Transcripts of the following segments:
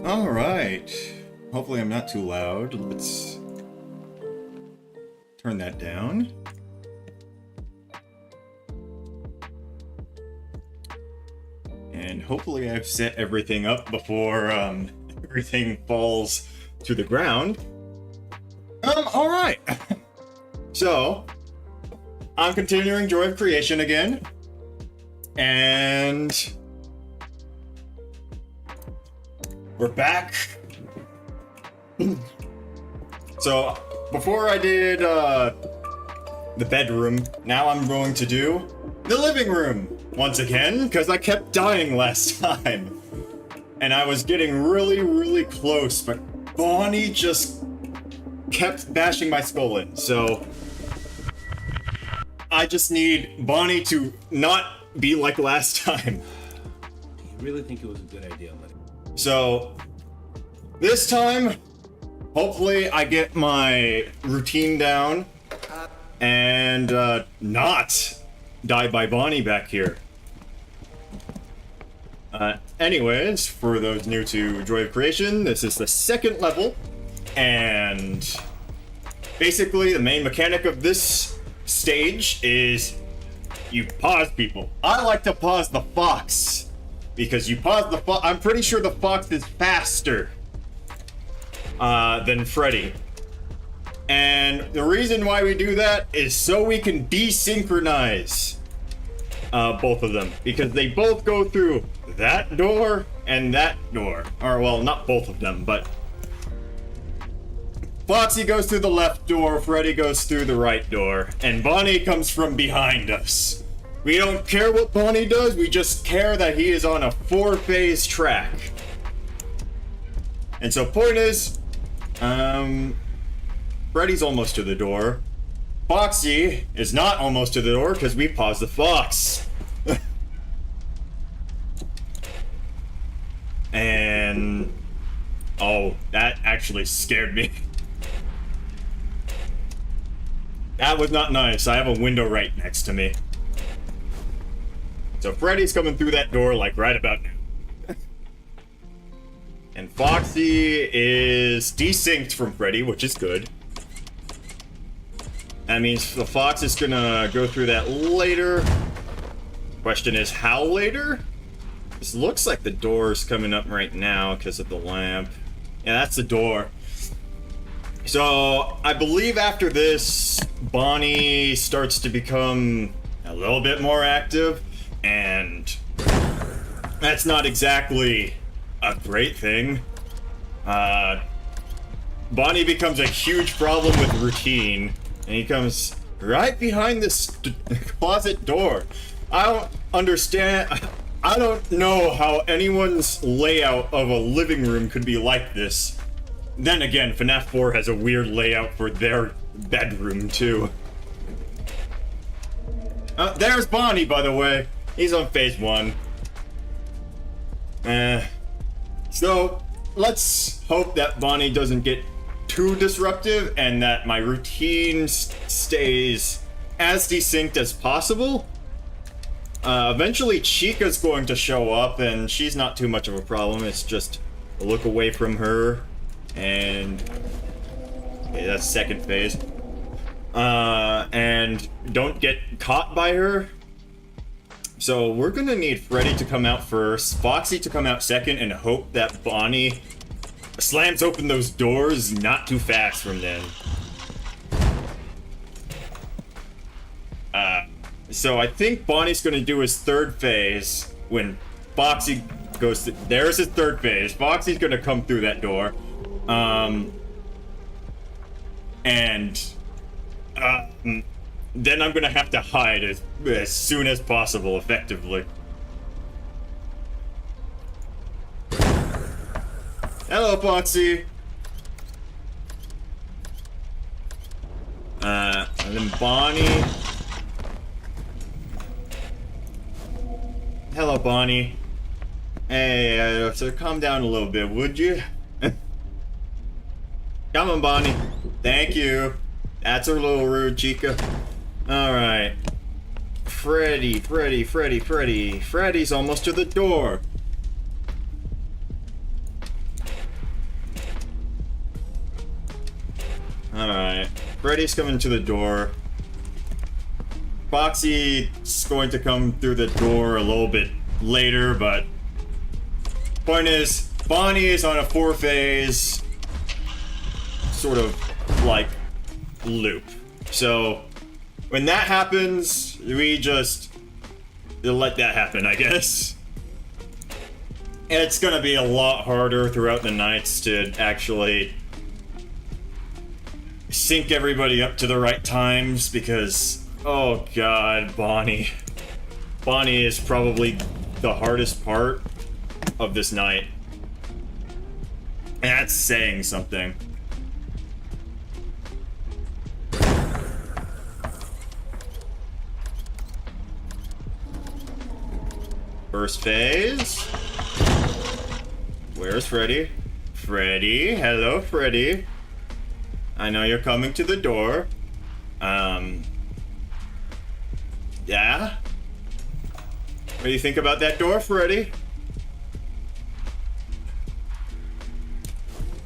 All right. Hopefully I'm not too loud. Let's turn that down. And hopefully I've set everything up before everything falls to the ground. All right. So, I'm continuing Joy of Creation again. And we're back. So, before I did the bedroom, now I'm going to do the living room once again, because I kept dying last time. And I was getting really, really close, but Bonnie just kept bashing my skull in, so I just need Bonnie to not be like last time. You really think it was a good idea, buddy? So, this time, hopefully I get my routine down and not die by Bonnie back here. Anyways, for those new to Joy of Creation, this is the second level, and basically the main mechanic of this stage is you pause people. I like to pause the fox, because you pause the fox. I'm pretty sure the fox is faster than Freddy. And the reason why we do that is so we can desynchronize both of them, because they both go through that door and that door. Or, well, not both of them, but Foxy goes through the left door, Freddy goes through the right door, and Bonnie comes from behind us. We don't care what Bonnie does, we just care that he is on a 4-phase track. And so point is, Freddy's almost to the door. Foxy is not almost to the door because we paused the fox. And oh, that actually scared me. That was not nice. I have a window right next to me. So Freddy's coming through that door like right about now. And Foxy is desynced from Freddy, which is good. That means the Fox is gonna go through that later. Question is, how later? This looks like the door's coming up right now because of the lamp. Yeah, that's the door. So, I believe after this, Bonnie starts to become a little bit more active, and that's not exactly a great thing. Bonnie becomes a huge problem with routine, and he comes right behind this closet door. I don't understand. I don't know how anyone's layout of a living room could be like this. Then again, FNAF 4 has a weird layout for their bedroom, too. There's Bonnie, by the way. He's on phase 1. So, let's hope that Bonnie doesn't get too disruptive and that my routine stays as desynced as possible. Eventually Chica's going to show up, and she's not too much of a problem. It's just a look away from her, and okay, that's second phase. And don't get caught by her. So we're gonna need Freddy to come out first, Foxy to come out second, and hope that Bonnie slams open those doors not too fast from then. So I think Bonnie's gonna do his third phase when Foxy goes to, there's his third phase. Foxy's gonna come through that door. Then I'm gonna have to hide as soon as possible, effectively. Hello, Foxy. And then Bonnie. Hello, Bonnie. Hey, so calm down a little bit, would you? Come on, Bonnie. Thank you. That's a little rude, Chica. Alright. Freddy. Freddy's almost to the door. Alright. Freddy's coming to the door. Foxy's going to come through the door a little bit later, but point is, Bonnie is on a 4-phase sort of like loop. So when that happens, we just let that happen, I guess. It's gonna be a lot harder throughout the nights to actually sync everybody up to the right times because, oh god, Bonnie. Bonnie is probably the hardest part of this night. And that's saying something. First phase. Where's Freddy? Freddy, hello Freddy. I know you're coming to the door. Yeah? What do you think about that door, Freddy?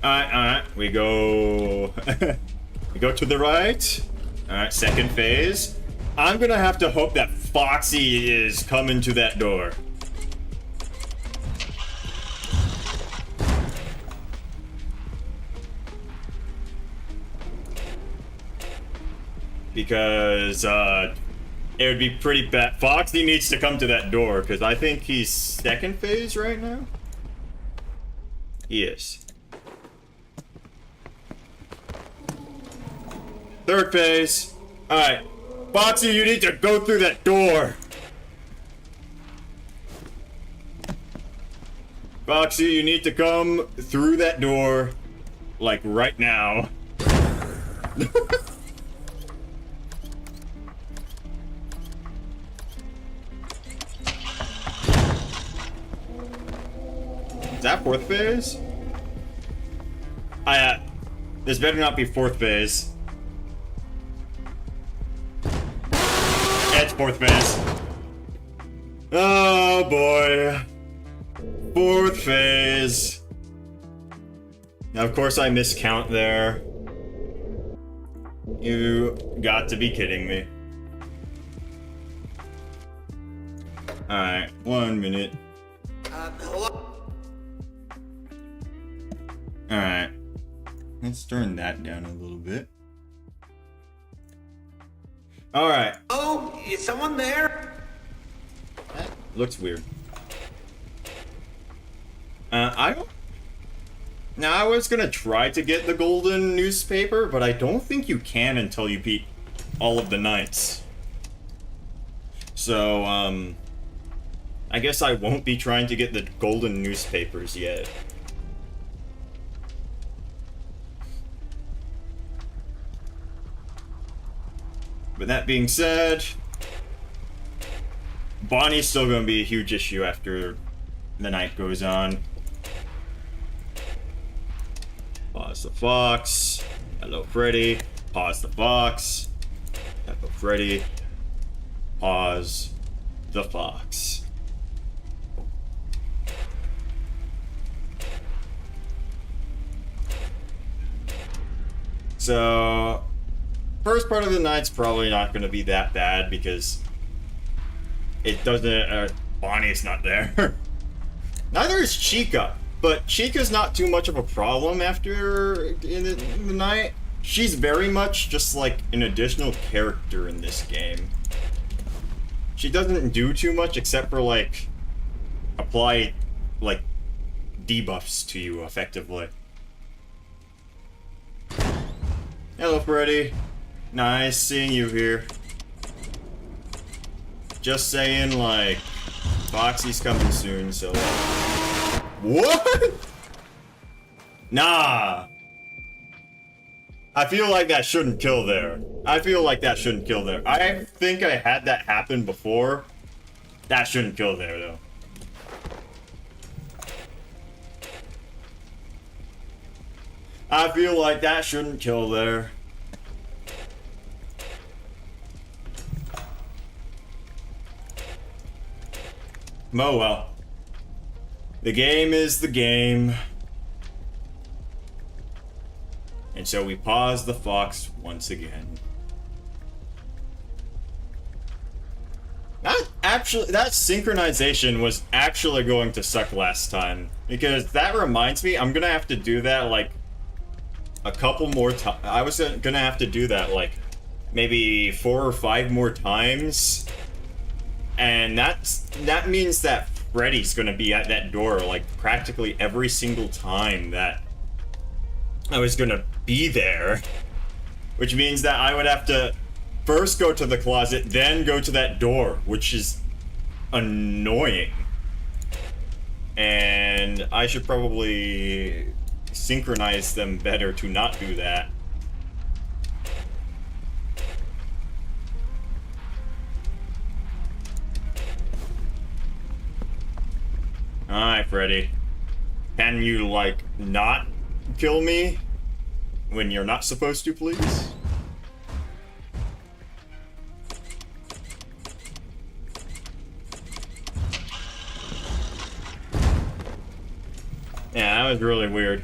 Alright, we go... we go to the right. Alright, second phase. I'm gonna have to hope that Foxy is coming to that door. Because, it would be pretty bad. Foxy needs to come to that door, because I think he's second phase right now? He is. Third phase. Alright. Foxy, you need to go through that door. Foxy, you need to come through that door, like right now. Is that fourth phase? This better not be fourth phase. It's fourth phase. Oh boy. Fourth phase. Now, of course, I miscount there. You got to be kidding me. Alright, 1 minute. Alright. Let's turn that down a little bit. Alright. Oh, is someone there? That looks weird. I don't... Now, I was gonna try to get the golden newspaper, but I don't think you can until you beat all of the knights. So, I guess I won't be trying to get the golden newspapers yet. But that being said, Bonnie's still gonna be a huge issue after the night goes on. Pause the fox. Hello, Freddy. Pause the fox. Hello, Freddy. Pause the fox. So, first part of the night's probably not going to be that bad because it doesn't. Bonnie's not there. Neither is Chica. But Chica's not too much of a problem after in the night. She's very much just like an additional character in this game. She doesn't do too much except for like apply like debuffs to you effectively. Hello, Freddy. Nice seeing you here. Just saying, like, Foxy's coming soon, so. What? Nah. I feel like that shouldn't kill there. I think I had that happen before. That shouldn't kill there, though. I feel like that shouldn't kill there. Oh well. The game is the game. And so we pause the fox once again. That synchronization was actually going to suck last time. Because that reminds me, I'm gonna have to do that like a couple more times. I was gonna have to do that like maybe 4 or 5 more times. And that means that Freddy's gonna be at that door like practically every single time that I was gonna be there. Which means that I would have to first go to the closet, then go to that door, which is annoying. And I should probably synchronize them better to not do that. Alright, Freddy. Can you, like, not kill me when you're not supposed to, please? Yeah, that was really weird.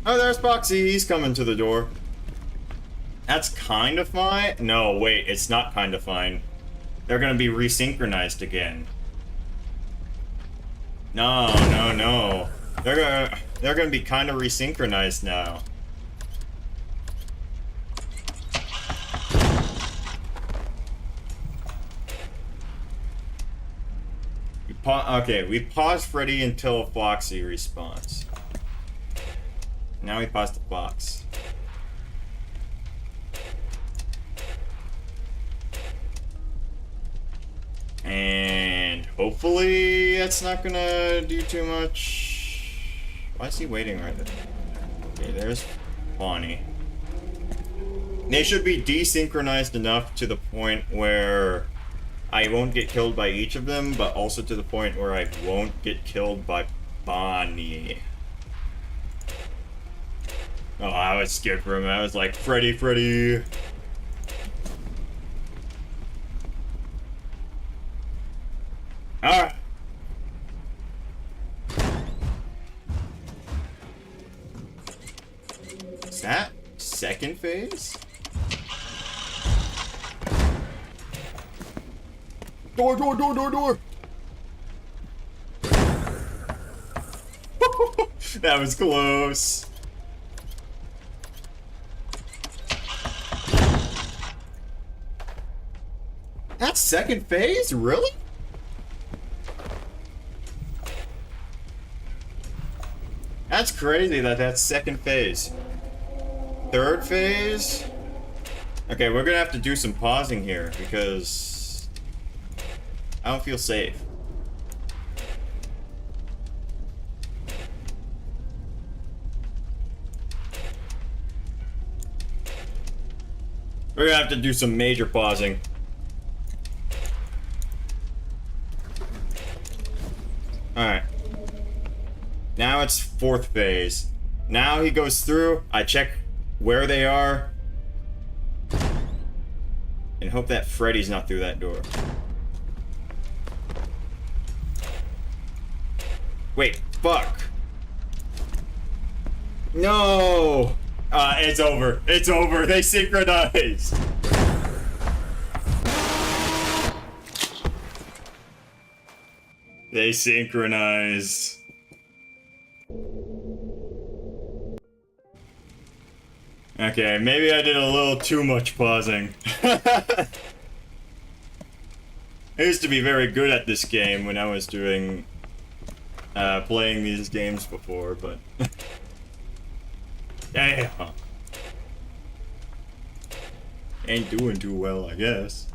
Oh, there's Foxy. He's coming to the door. That's kind of fine. No, wait, it's not kind of fine. They're gonna be resynchronized again. No. They're gonna be kind of resynchronized now. Okay, we pause Freddy until Foxy respawns. Now we pause the Fox. And hopefully that's not gonna do too much. Why is he waiting right there? Okay, there's Bonnie. They should be desynchronized enough to the point where I won't get killed by each of them, but also to the point where I won't get killed by Bonnie. Oh, I was scared for him. I was like, Freddy. Alright. Is that second phase? Door, door, door, door, door! That was close. That's second phase? Really? That's crazy that that's second phase. Third phase? Okay, we're gonna have to do some pausing here because I don't feel safe. We're gonna have to do some major pausing. Alright. Now it's fourth phase. Now he goes through, I check where they are, and hope that Freddy's not through that door. Wait, fuck. No! It's over. It's over. They synchronized. They synchronized. Okay, maybe I did a little too much pausing. I used to be very good at this game when I was doing playing these games before, but damn, ain't doing too well, I guess.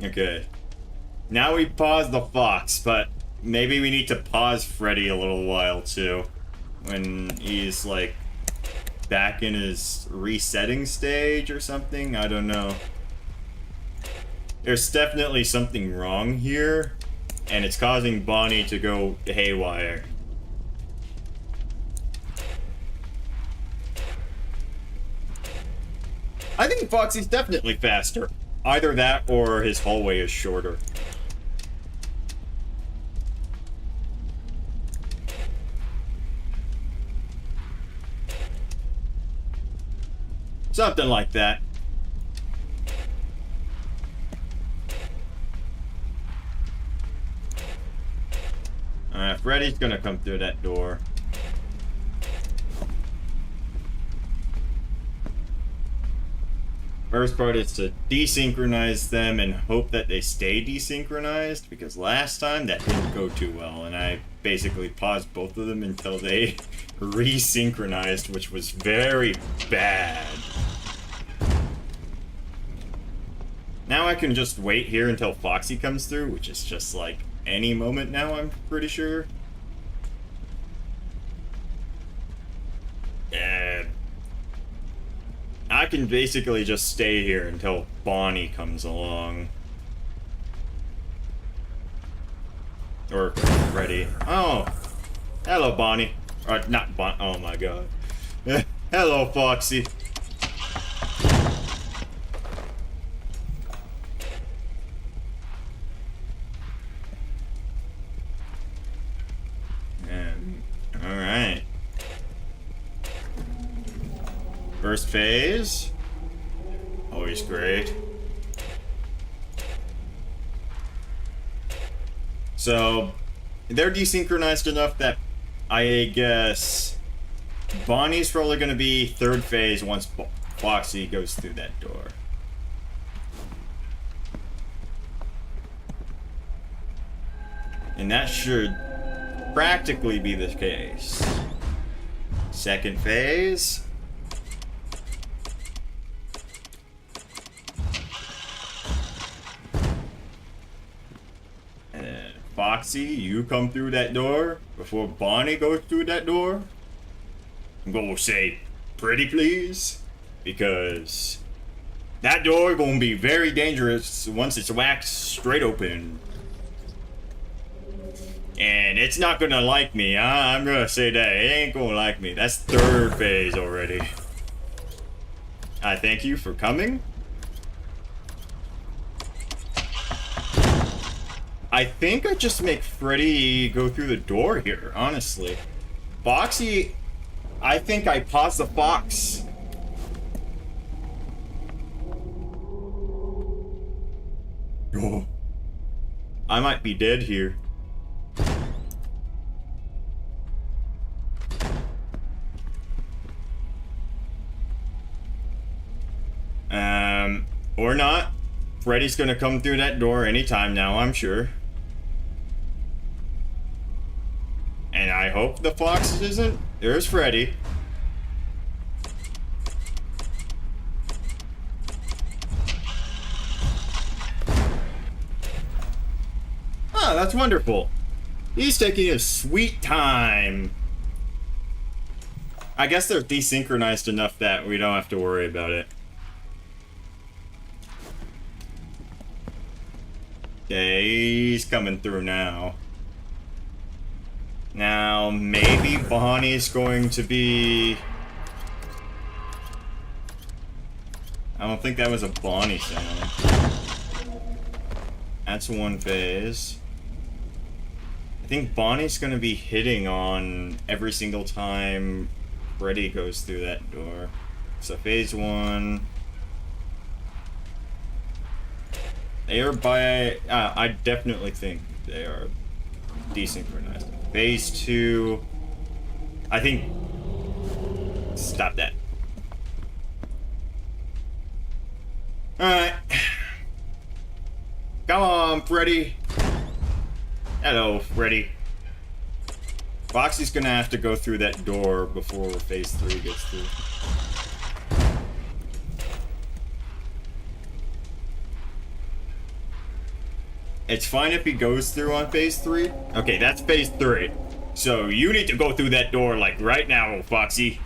Okay, now we pause the fox, but maybe we need to pause Freddy a little while too, when he's like back in his resetting stage or something. I don't know. There's definitely something wrong here, and it's causing Bonnie to go haywire. I think Foxy's definitely faster. Either that or his hallway is shorter. Something like that. Alright, Freddy's gonna come through that door. First part is to desynchronize them and hope that they stay desynchronized, because last time that didn't go too well, and I basically paused both of them until they resynchronized, which was very bad. Now I can just wait here until Foxy comes through, which is just like any moment now, I'm pretty sure. And I can basically just stay here until Bonnie comes along. Or Freddy. Oh! Hello, Bonnie. Or not Bonnie. Oh my god. Hello, Foxy. Alright. First phase. Always great. So, they're desynchronized enough that I guess Bonnie's probably going to be third phase once Foxy goes through that door. And that should practically be the case. Second phase. And then Foxy, you come through that door before Bonnie goes through that door. I'm gonna say pretty please, because that door gonna be very dangerous once it's whacked straight open. And it's not gonna like me. I'm gonna say that. It ain't gonna like me. That's third phase already. I thank you for coming. I think I just make Freddy go through the door here, honestly. Foxy, I think I paused the fox. Oh. I might be dead here. Or not. Freddy's gonna come through that door anytime now, I'm sure. And I hope the fox isn't. There's Freddy. Ah, that's wonderful. He's taking his sweet time. I guess they're desynchronized enough that we don't have to worry about it. Okay, he's coming through now. Now, maybe Bonnie's going to be... I don't think that was a Bonnie sound. That's one phase. I think Bonnie's going to be hitting on every single time Freddy goes through that door. So phase 1... They are by... I definitely think they are desynchronized. Phase 2... I think... Stop that. Alright. Come on, Freddy. Hello, Freddy. Foxy's gonna have to go through that door before phase 3 gets through. It's fine if he goes through on phase 3. Okay, that's phase 3. So you need to go through that door like right now, Foxy.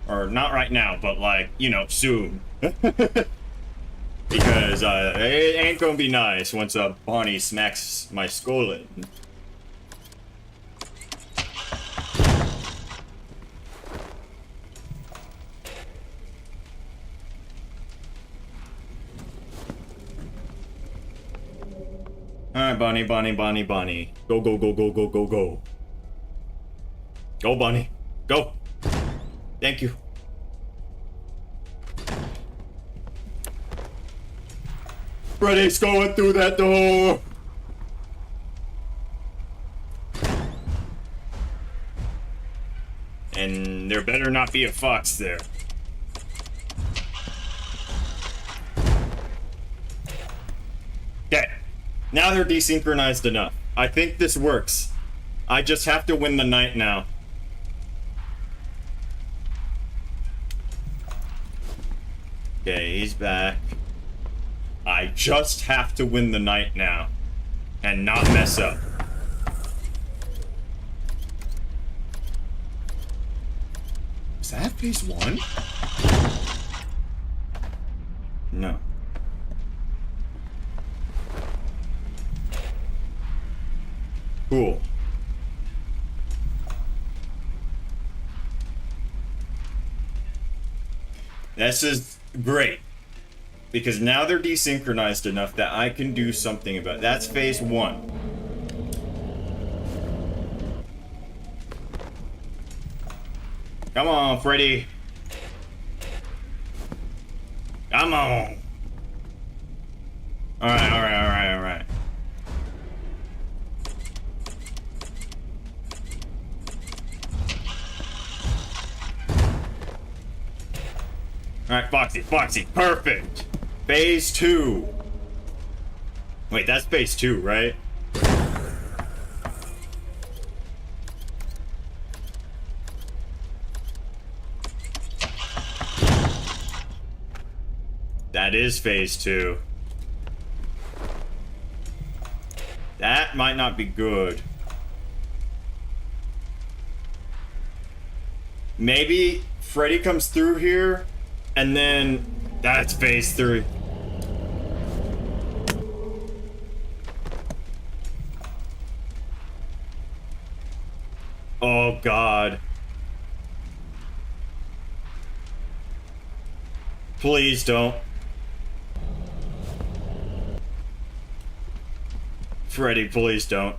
Or not right now, but like, you know, soon. Because it ain't gonna be nice once Bonnie smacks my skull in. Alright, Bonnie, Bonnie, Bonnie, Bonnie. Go, go, go, go, go, go, go. Go, Bonnie. Go. Thank you. Freddy's going through that door. And there better not be a fox there. Okay. Now they're desynchronized enough. I think this works. I just have to win the night now. Okay, he's back. I just have to win the night now. And not mess up. Is that phase 1? No. Cool. This is great. Because now they're desynchronized enough that I can do something about it. That's phase 1. Come on, Freddy. Come on. Alright, alright, alright, alright. Alright, Foxy, Foxy, perfect! Phase 2. Wait, that's phase 2, right? That is phase 2. That might not be good. Maybe Freddy comes through here, and then that's phase 3. Oh God. Please don't. Freddy, please don't.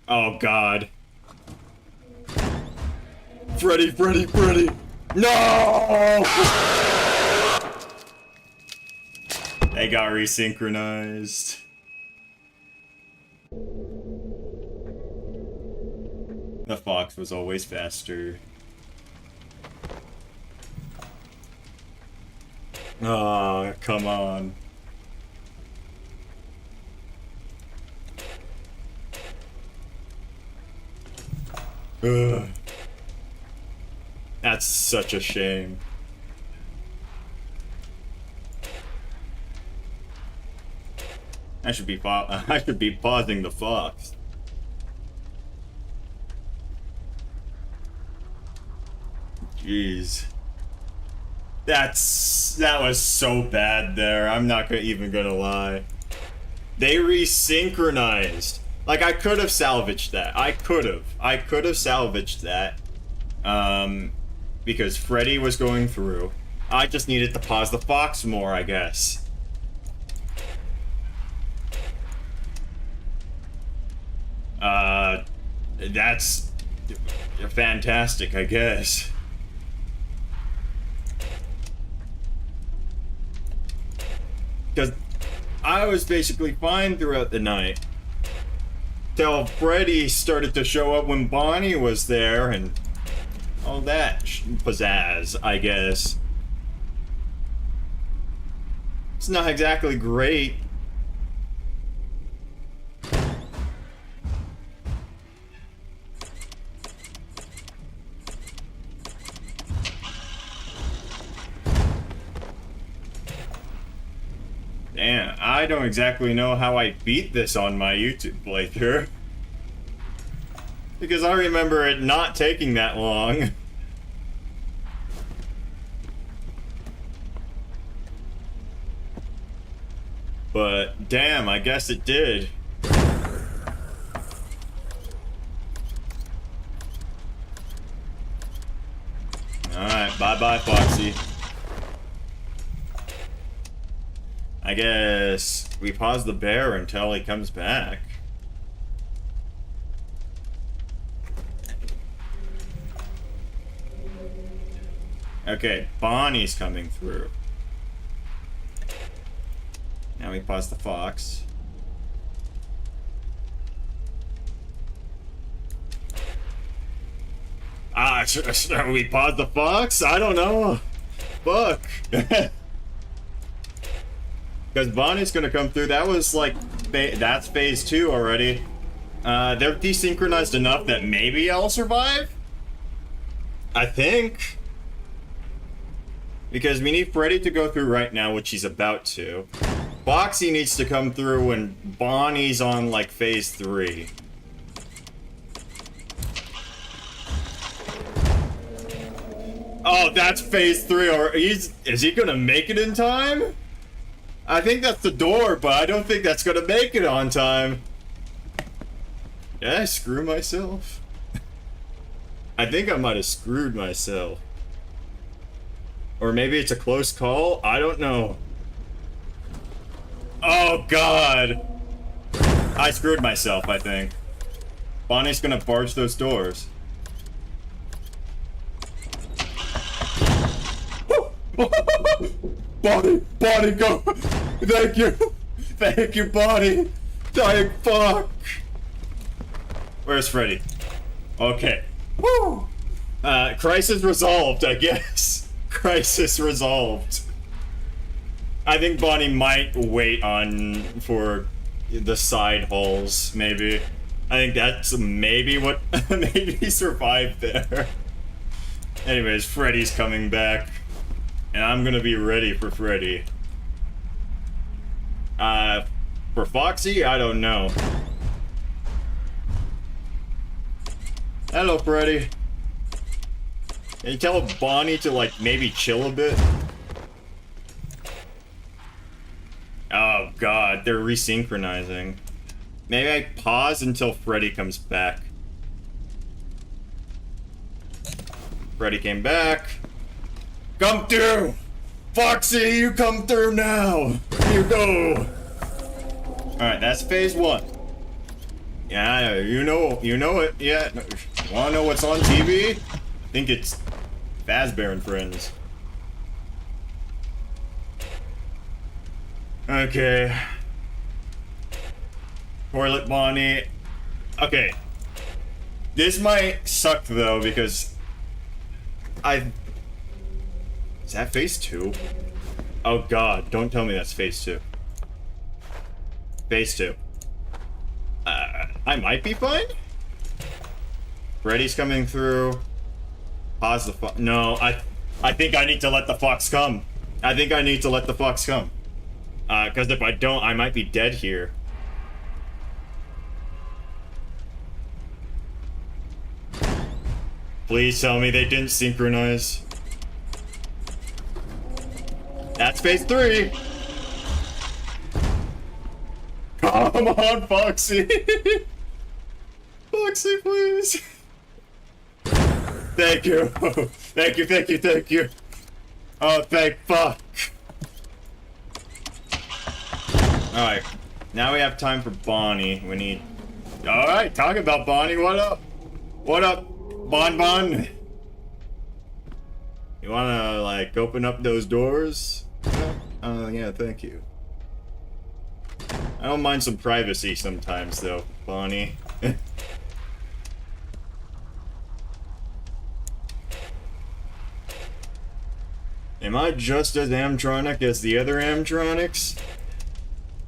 Oh god. Freddy, Freddy, Freddy! No! They got resynchronized. The fox was always faster. Oh, come on. Ugh. That's such a shame. I should be pausing the fox. Jeez. That was so bad there. I'm not even gonna lie. They resynchronized. Like, I could have salvaged that. I could have salvaged that. Because Freddy was going through. I just needed to pause the fox more, I guess. That's fantastic, I guess. Because I was basically fine throughout the night. Till Freddy started to show up when Bonnie was there and all that pizzazz, I guess. It's not exactly great. Damn, I don't exactly know how I beat this on my YouTube playthrough. Because I remember it not taking that long. But damn, I guess it did. Alright, bye-bye, Foxy. I guess we pause the bear until he comes back. Okay, Bonnie's coming through. Now we pause the fox. Should we pause the fox? I don't know. Fuck. Because Bonnie's gonna come through. That was like, that's phase 2 already. They're desynchronized enough that maybe I'll survive? I think. Because we need Freddy to go through right now, which he's about to. Foxy needs to come through when Bonnie's on like phase 3. Oh, that's phase 3, or is he gonna make it in time? I think that's the door, but I don't think that's gonna make it on time. Yeah, screw myself. I think I might have screwed myself. Or maybe it's a close call? I don't know. Oh, God. I screwed myself, I think. Bonnie's gonna barge those doors. Bonnie, go! Thank you! Thank you, Bonnie! Dying fuck! Where's Freddy? Okay. Woo! Crisis resolved, I guess. Crisis resolved. I think Bonnie might wait on for the side halls, maybe. I think that's maybe what maybe he survived there. Anyways, Freddy's coming back. And I'm gonna be ready for Freddy. For Foxy, I don't know. Hello, Freddy. Can you tell Bonnie to, like, maybe chill a bit? Oh, God, they're resynchronizing. Maybe I pause until Freddy comes back. Freddy came back. Come through! Foxy, you come through now. You go. Alright, that's phase 1. Yeah, you know it. Yeah. Wanna know what's on TV? I think it's Fazbear and Friends. Okay. Toilet Bonnie. Okay. This might suck though, because Is that phase 2? Oh god, don't tell me that's phase 2. Phase 2. I might be fine? Freddy's coming through. Pause the fox. No, I think I need to let the fox come. I think I need to let the fox come. Because if I don't, I might be dead here. Please tell me they didn't synchronize. That's phase 3. Come on, Foxy. Foxy, please. Thank you. Thank you, thank you, thank you. Oh, thank fuck. Alright. Now we have time for Bonnie. We need... Alright, talking about Bonnie, what up? What up, Bon Bon? You wanna, like, open up those doors? Yeah, thank you. I don't mind some privacy sometimes, though, Bonnie. Am I just as animatronic as the other animatronics?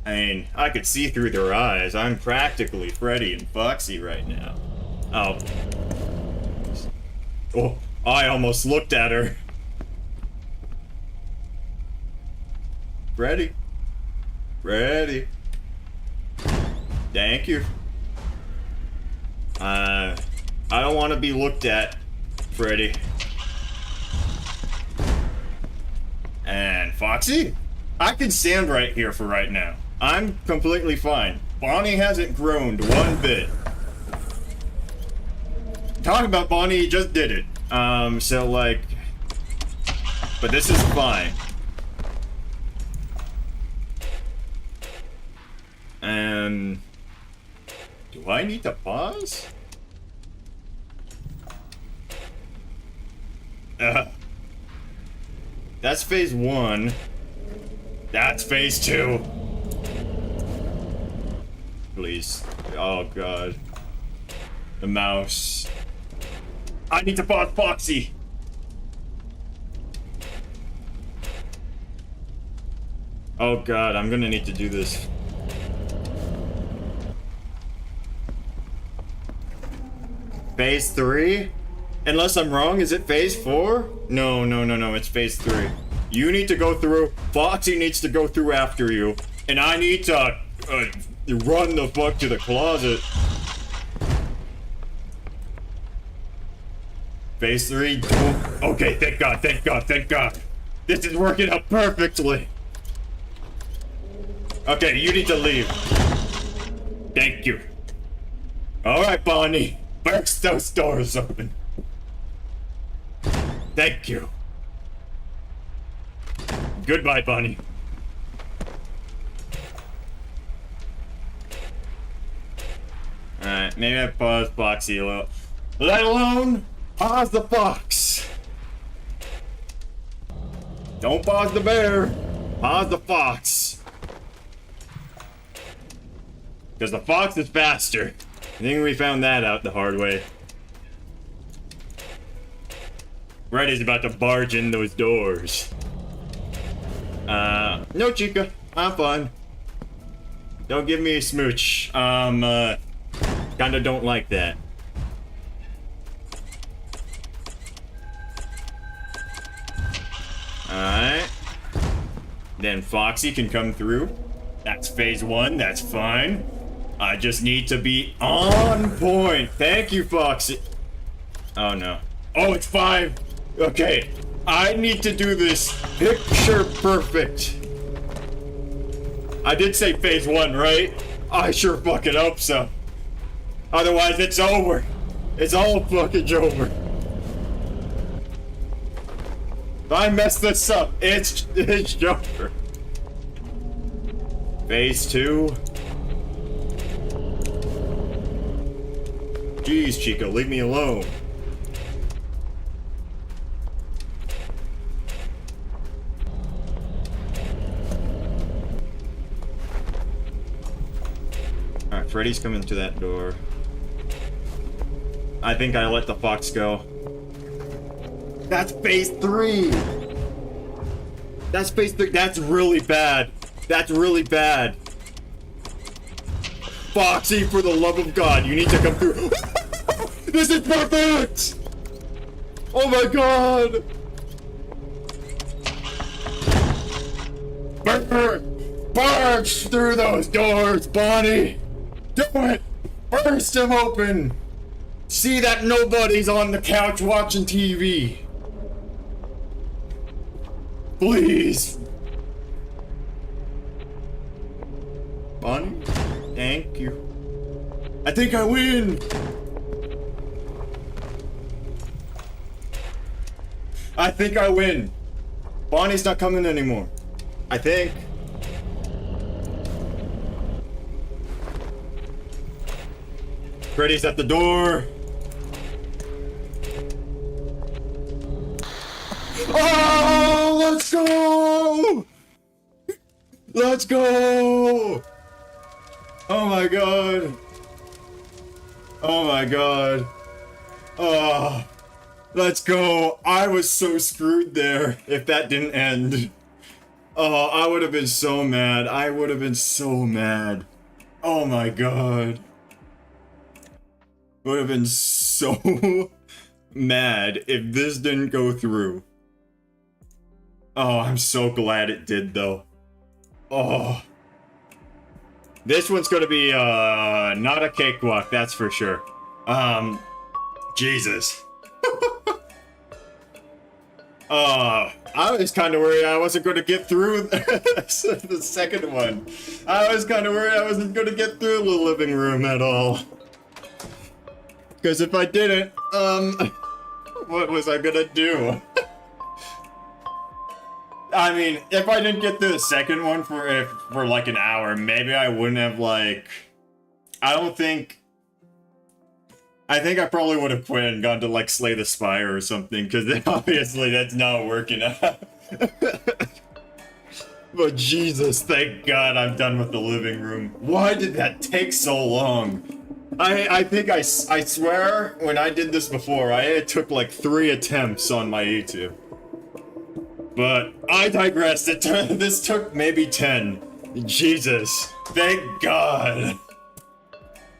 I mean, I could see through their eyes. I'm practically Freddy and Foxy right now. Oh. Oh, I almost looked at her. Freddy. Freddy. Thank you. I don't want to be looked at, Freddy. And Foxy? I can stand right here for right now. I'm completely fine. Bonnie hasn't groaned one bit. Talking about Bonnie, he just did it. So like... But this is fine. And... Do I need to pause? That's phase 1. That's phase 2. Please. Oh god. The mouse. I need to pause Foxy. Oh god, I'm gonna need to do this. Phase 3? Unless I'm wrong, is it phase 4? No, it's phase 3. You need to go through, Foxy needs to go through after you, and I need to run the fuck to the closet. Phase 3? Okay, thank god, thank god, thank god. This is working out perfectly. Okay, you need to leave. Thank you. Alright, Bonnie. Burst those doors open. Thank you. Goodbye, Bonnie. Alright, maybe I pause Foxy a little. Let alone pause the fox. Don't pause the bear. Pause the fox. Because the fox is faster. I think we found that out the hard way. Freddy's about to barge in those doors. No, Chica. I'm fine. Don't give me a smooch. Kinda don't like that. Alright. Then Foxy can come through. That's phase 1, that's fine. I just need to be on point. Thank you, Foxy. Oh no. Oh, it's 5. Okay. I need to do this picture perfect. I did say phase 1, right? I sure fucking hope so. Otherwise, it's over. It's all fucking over. If I mess this up, it's Joker. Phase 2. Jeez, Chico, leave me alone. Alright, Freddy's coming to that door. I think I let the fox go. That's phase 3! That's phase 3. That's really bad. That's really bad. Foxy, for the love of God, you need to come through. This is perfect! Oh my God! Burst through those doors, Bonnie! Do it! Burst them open! See that nobody's on the couch watching TV. Please. Bonnie? Thank you. I think I win! I think I win. Bonnie's not coming anymore. I think. Freddy's at the door. Oh, let's go! Let's go! Oh my God. Oh my God. Oh, let's go. I was so screwed there if that didn't end. Oh, I would have been so mad. I would have been so mad. Oh my God. Would have been so mad if this didn't go through. Oh, I'm so glad it did though. Oh. This one's gonna be, not a cakewalk, that's for sure. Jesus. I was kind of worried I wasn't gonna get through the second one. I was kind of worried I wasn't gonna get through the living room at all. Because if I didn't, what was I gonna do? I mean, if I didn't get through the second one for like an hour, maybe I wouldn't have like... I think I probably would have quit and gone to like Slay the Spire or something, because obviously that's not working out. But Jesus, thank God I'm done with the living room. Why did that take so long? I think I swear when I did this before, it took like 3 attempts on my YouTube. But I digress. This took maybe 10. Jesus. Thank God.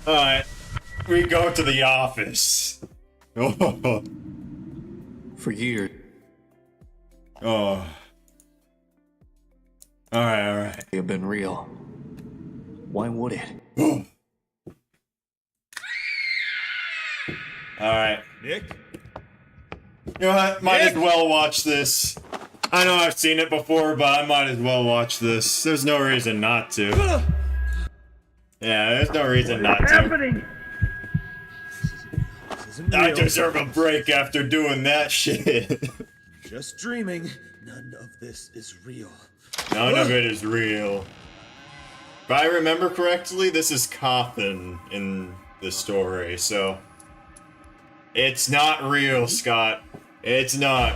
Alright. We go to the office. Oh. For years. Oh. Alright. They have been real. Why would it? Alright. Nick? You know what? Might as well watch this. I know I've seen it before, but I might as well watch this. There's no reason not to. Yeah, there's no reason not to. I deserve a break after doing that shit. Just dreaming. None of this is real. None of it is real. If I remember correctly, this is Cawthon in the story, so... It's not real, Scott. It's not.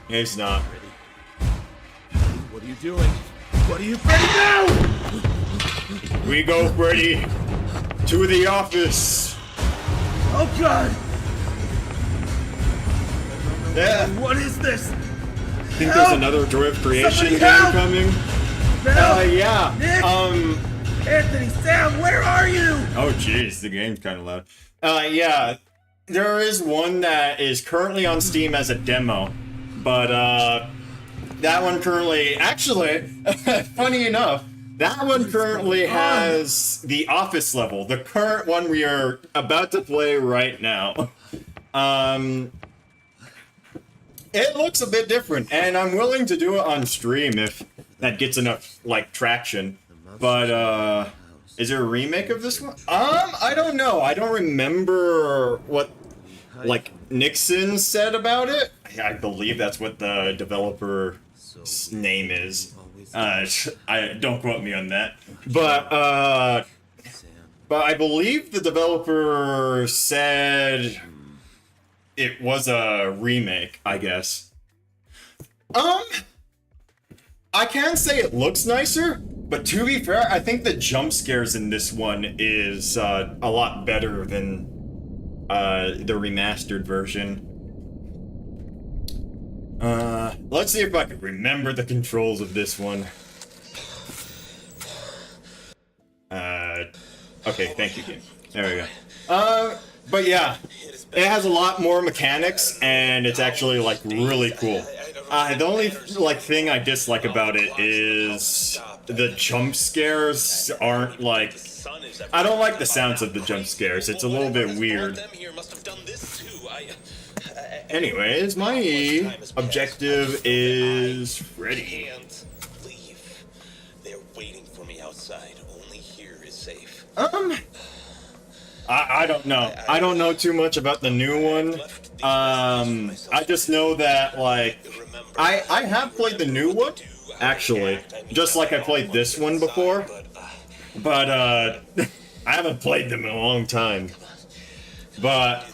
It's not. What are you doing? What are you Freddy now? We go, Freddy, to the office. Oh God! Yeah. What is this? I think there's another Joy of Creation Somebody game help! coming. Help! Yeah. Nick! Anthony, Sam, where are you? Oh, jeez, the game's kind of loud. Yeah. There is one that is currently on Steam as a demo, but that one currently, actually, funny enough, that one currently has the office level, the current one we are about to play right now. It looks a bit different, and I'm willing to do it on stream if that gets enough, like, traction. But, is there a remake of this one? I don't know. I don't remember what, like, Nixon said about it. I I believe that's what the developer's name is. I don't quote me on that. But I believe the developer said it was a remake, I guess. I can say it looks nicer, but to be fair, I think the jump scares in this one is a lot better than the remastered version. Let's see if I can remember the controls of this one. Okay, thank you, game. There we go. But yeah, it has a lot more mechanics, and it's actually, like, really cool. The only, like, thing I dislike about it is the jump scares aren't, like... I don't like the sounds of the jump scares. It's a little bit weird. Anyways, my objective is Freddy. They're waiting for me outside. Only here is safe. I don't know. I don't know too much about the new one. I just know that, like, I have played the new one, actually, just like I played this one before, but I haven't played them in a long time. But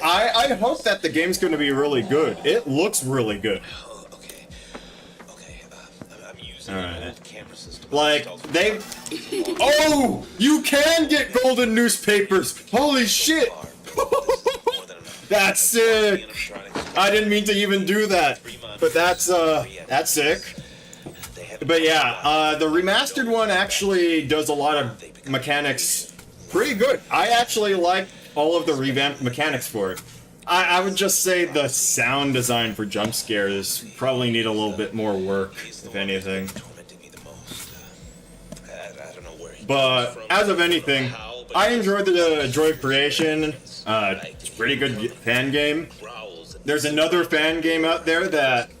I hope that the game's going to be really good. It looks really good. I'm using an old camera system. Like, they... Oh! You can get golden newspapers! Holy shit! That's sick! I didn't mean to even do that. But that's sick. But yeah, the remastered one actually does a lot of mechanics pretty good. I actually like all of the revamped mechanics for it. I would just say the sound design for jump scares probably need a little bit more work, if anything. But as of anything, I enjoyed the Joy Creation. It's a pretty good fan game. There's another fan game out there that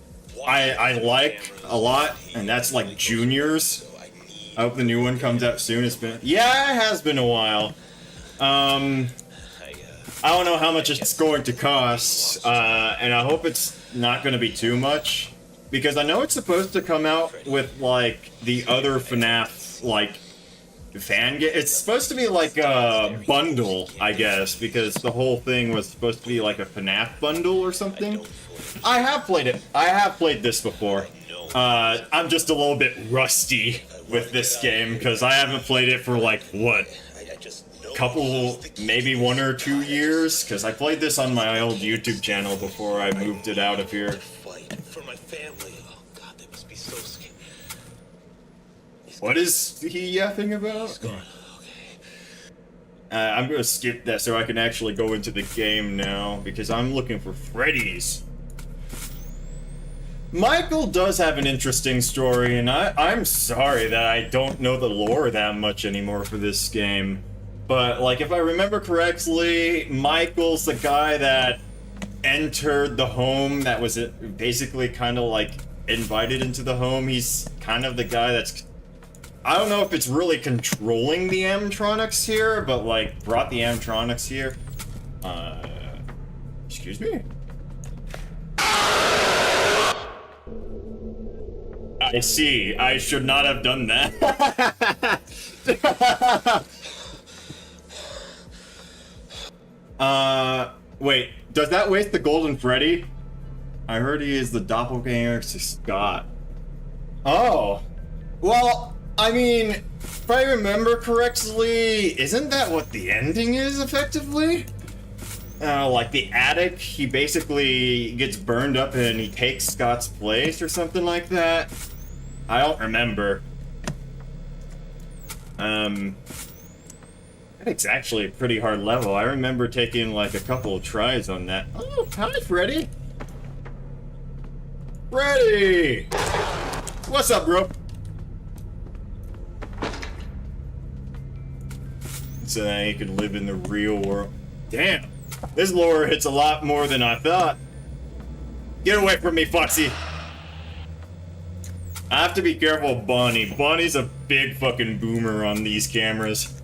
I like a lot, and that's like Juniors. I hope the new one comes out soon. It has been a while. I don't know how much it's going to cost, and I hope it's not going to be too much, because I know it's supposed to come out with, like, the other FNAF, like, fan game. It's supposed to be like a bundle, I guess, because the whole thing was supposed to be like a FNAF bundle or something. I have played it. I have played this before. I'm just a little bit rusty with this game, because I haven't played it for, like, what? Couple, maybe 1 or 2 years, because I played this on my old YouTube channel before I moved it out of here. For my family. Oh God, they must be so scared. What is he yapping about? I'm gonna skip that so I can actually go into the game now, because I'm looking for Freddy's. Michael does have an interesting story, and I'm sorry that I don't know the lore that much anymore for this game. But, like, if I remember correctly, Michael's the guy that entered the home that was basically kind of, like, invited into the home. He's kind of the guy that's... I don't know if it's really controlling the animatronics here, but, like, brought the animatronics here. Excuse me? I see. I should not have done that. Wait, does that waste the Golden Freddy? I heard he is the doppelganger to Scott. Oh. Well, I mean, if I remember correctly, isn't that what the ending is, effectively? Like the attic, he basically gets burned up and he takes Scott's place or something like that? I don't remember. It's actually a pretty hard level. I remember taking like a couple of tries on that. Oh, hi, Freddy. Freddy! What's up, bro? So now you can live in the real world. Damn, this lore hits a lot more than I thought. Get away from me, Foxy. I have to be careful of Bonnie. Bonnie's a big fucking boomer on these cameras.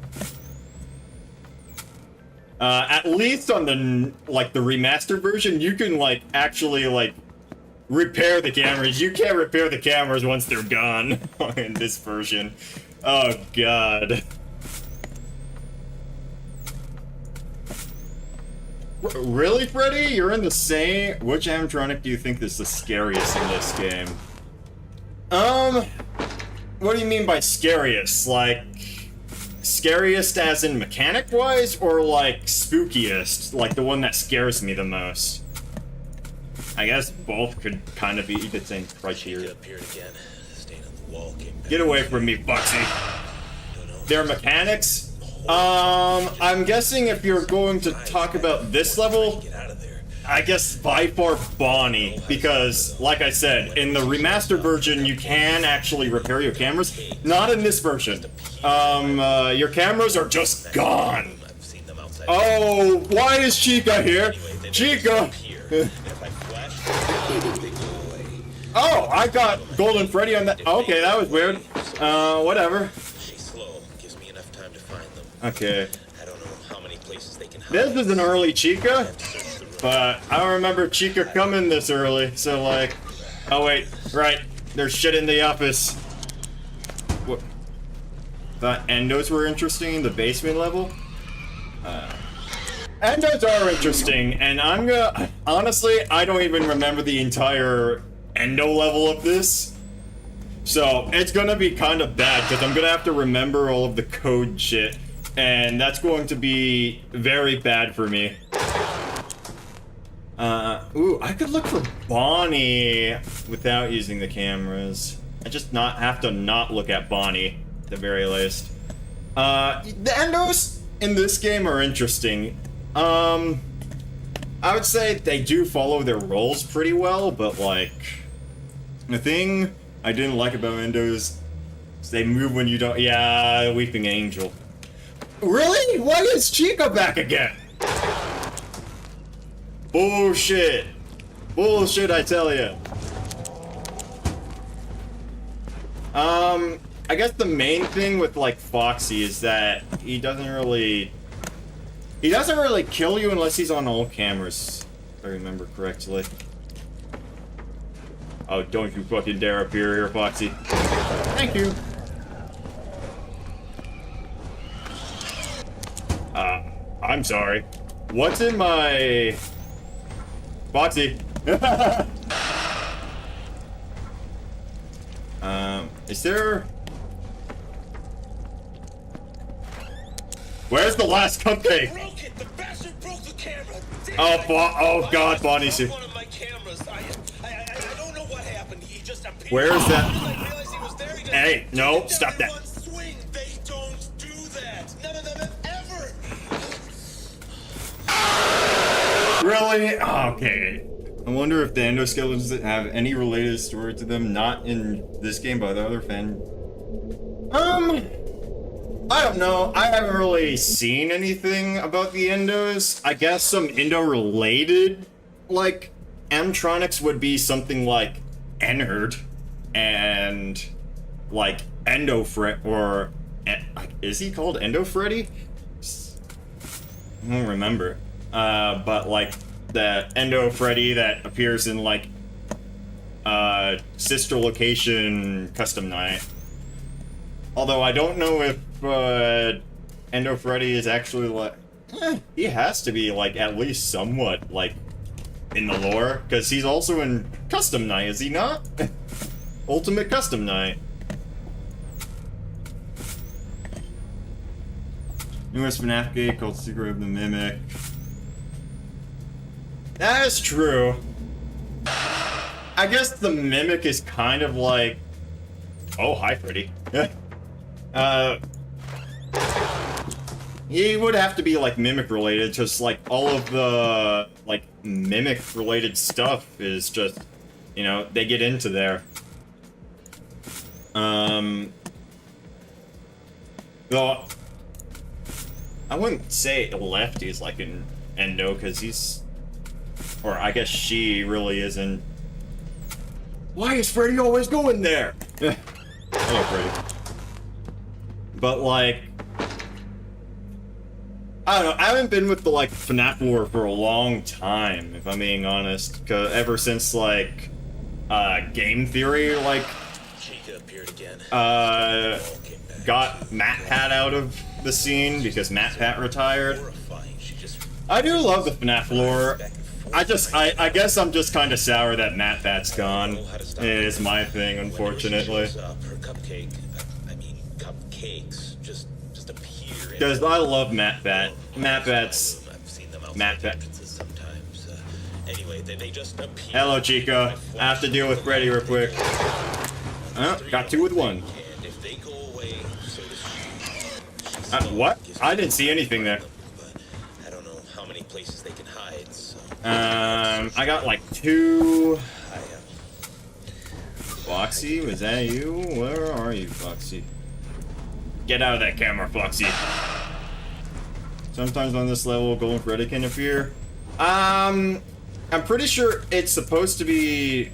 At least on the remastered version, you can like actually like repair the cameras. You can't repair the cameras once they're gone in this version. Oh god. Really, Freddy? You're in the same... Which animatronic do you think is the scariest in this game? What do you mean by scariest? Like, scariest as in mechanic-wise, or like spookiest? Like the one that scares me the most? I guess both could kind of be the same She criteria. appeared again. Staying on the wall, came back. Get away from me, Foxy. No, no, Their mechanics? I'm guessing if you're going to talk about this level, Get out of there. I guess by far Bonnie, because, like I said, in the remastered version, you can actually repair your cameras. Not in this version. Your cameras are just gone. I've seen them outside. Oh, why is Chica here? Anyway, they Chica! disappear. And if I flash, they go away. Oh, I got Golden Freddy on that. Okay, that was weird. Whatever. She's slow. Gives me enough time to find them. Okay. I don't know how many places they can hide. This is an early Chica, Search the room. but I don't remember Chica coming this early, so like... Oh wait, right. There's shit in the office. What? Thought endos were interesting, the basement level? Endos are interesting, and I'm gonna... Honestly, I don't even remember the entire endo level of this. So, it's gonna be kind of bad, because I'm gonna have to remember all of the code shit. And that's going to be very bad for me. Ooh, I could look for Bonnie without using the cameras. I just have to not look at Bonnie, at the very least. The endos in this game are interesting. I would say they do follow their roles pretty well, but like... The thing I didn't like about endos is they move when you don't... Yeah, Weeping Angel. Really? Why is Chica back again? Bullshit. Bullshit, I tell ya. I guess the main thing with, like, Foxy is that he doesn't really kill you unless he's on all cameras, if I remember correctly. Oh, don't you fucking dare appear here, Foxy. Thank you. I'm sorry. What's in my... Foxy. Is there... Where's the last cupcake? Broke it! The bastard broke the camera! Damn Oh, it. oh God, Why Bonnie's here. one of my cameras? I don't know what happened. He just appeared. Where is that? I realized he was there. He just Hey, took no, it down stop in that. one swing. They don't do that. None of them have ever. Really? Okay. I wonder if the endoskeletons have any related story to them, not in this game, but the other fan. I don't know. I haven't really seen anything about the endos. I guess some endo-related, like, animatronics would be something like Ennard and, like, Endo-Freddy, or... Is he called Endo-Freddy? I don't remember. But, like, the Endo-Freddy that appears in, like, Sister Location Custom Night. Although I don't know if Endo-Freddy is actually like... he has to be like at least somewhat like in the lore, because he's also in Custom Night, is he not? Ultimate Custom Night. Newest FNAF game called Secret of the Mimic. That is true. I guess the Mimic is kind of like... Oh, hi, Freddy. He would have to be, like, Mimic related, just, like, all of the, like, Mimic related stuff is just, you know, they get into there. Though, I wouldn't say Lefty is, like, an Endo, because he's... Or, I guess she really isn't. Why is Freddy always going there? Hello, Freddy. But, like... I don't know. I haven't been with the like FNAF lore for a long time, if I'm being honest. 'Cause ever since like Game Theory like Chica appeared again. got MatPat out of the scene because MatPat retired. Horrifying. She just I do love the FNAF lore. back and forth. I guess I'm just kind of sour that MatPat's gone. Know how to stop It is my thing, Whenever she unfortunately. shows up, her cupcake, I mean cupcakes, just appear. Because I love MatPat. MatPat's I've seen them outside Matt the Bat. entrances sometimes. Anyway, they just appear. Hello, Chica. I have to deal with Freddy real quick. Oh, got 2 with 1. And if they go away, so does she. What? I didn't see anything there. But I don't know how many places they can hide. So I got like 2. I Foxy, was that you? Where are you, Foxy? Get out of that camera, Foxy. Sometimes on this level, Golden Freddy can appear. I'm pretty sure it's supposed to be...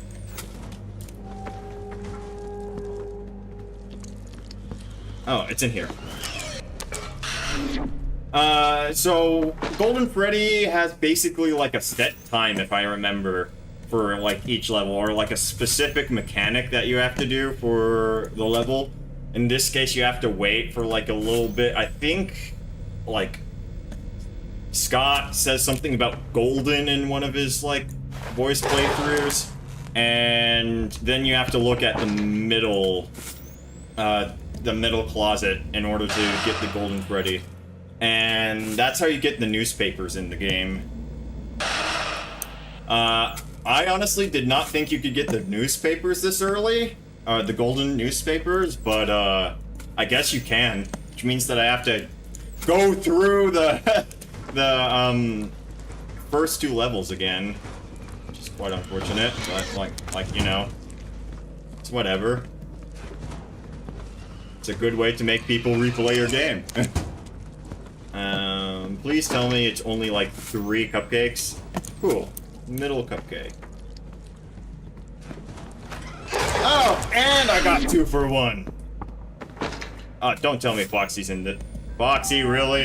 Oh, it's in here. So Golden Freddy has basically like a set time, if I remember, for like each level, or like a specific mechanic that you have to do for the level. In this case, you have to wait for like a little bit. I think, like, Scott says something about Golden in one of his like voice playthroughs, and then you have to look at the middle closet in order to get the Golden Freddy. And that's how you get the newspapers in the game. I honestly did not think you could get the newspapers this early, the golden newspapers, but I guess you can, which means that I have to go through the the first 2 levels again, which is quite unfortunate, but like you know, it's whatever. It's a good way to make people replay your game. Please tell me it's only like 3 cupcakes. Cool. Middle cupcake. Oh, and I got 2 for 1. Don't tell me Foxy's in the... Foxy, really?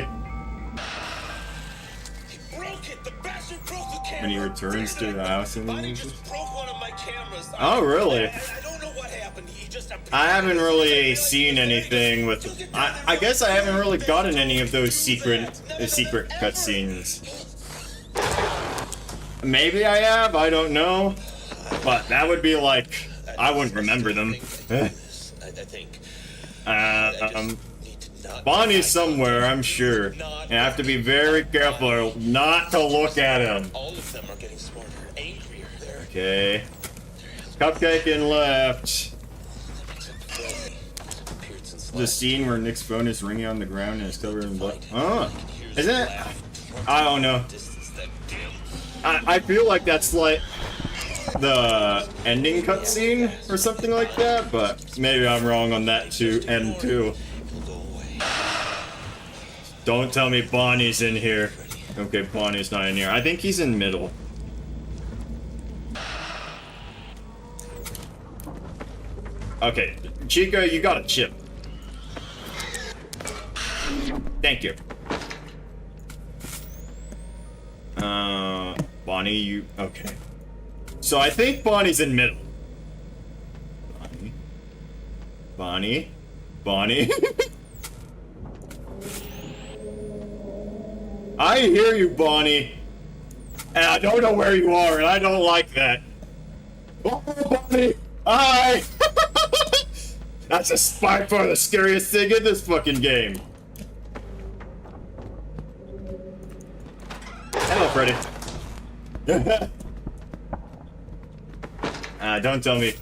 He broke it. The bastard broke the camera. When he returns to the house and Bonnie then... just broke one of my cameras. Oh, really? I don't know what happened. He just appeared. I haven't really seen anything with... I guess I haven't really gotten any of those secret cutscenes. Maybe I have, I don't know. But that would be like... I wouldn't remember them. I think. Bonnie's somewhere, I'm sure. You have to be very careful not to look at him. All of them are getting smarter, angrier. They're Okay. Cupcake in left. The scene where Nick's phone is ringing on the ground and is covered in blood. Oh, isn't it? I don't know. I feel like that's like the ending cutscene or something like that, but maybe I'm wrong on that too. And too. Don't tell me Bonnie's in here. Okay, Bonnie's not in here. I think he's in middle. Okay, Chica, you got a chip. Thank you. Bonnie, you... Okay. So I think Bonnie's in middle. Bonnie. I hear you, Bonnie. And I don't know where you are, and I don't like that. Oh, Bonnie! Hi! That's by far the scariest thing in this fucking game. Hello, Freddy. Don't tell me.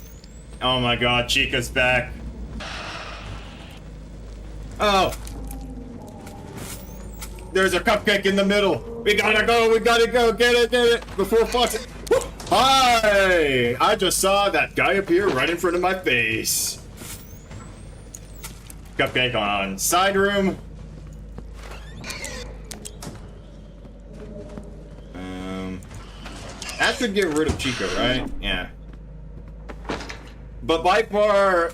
Oh my god, Chica's back. Oh. There's a cupcake in the middle. We gotta go, get it, before Fox. Hi! I just saw that guy appear right in front of my face. Cupcake on side room. That should get rid of Chica, right? Yeah. But by far,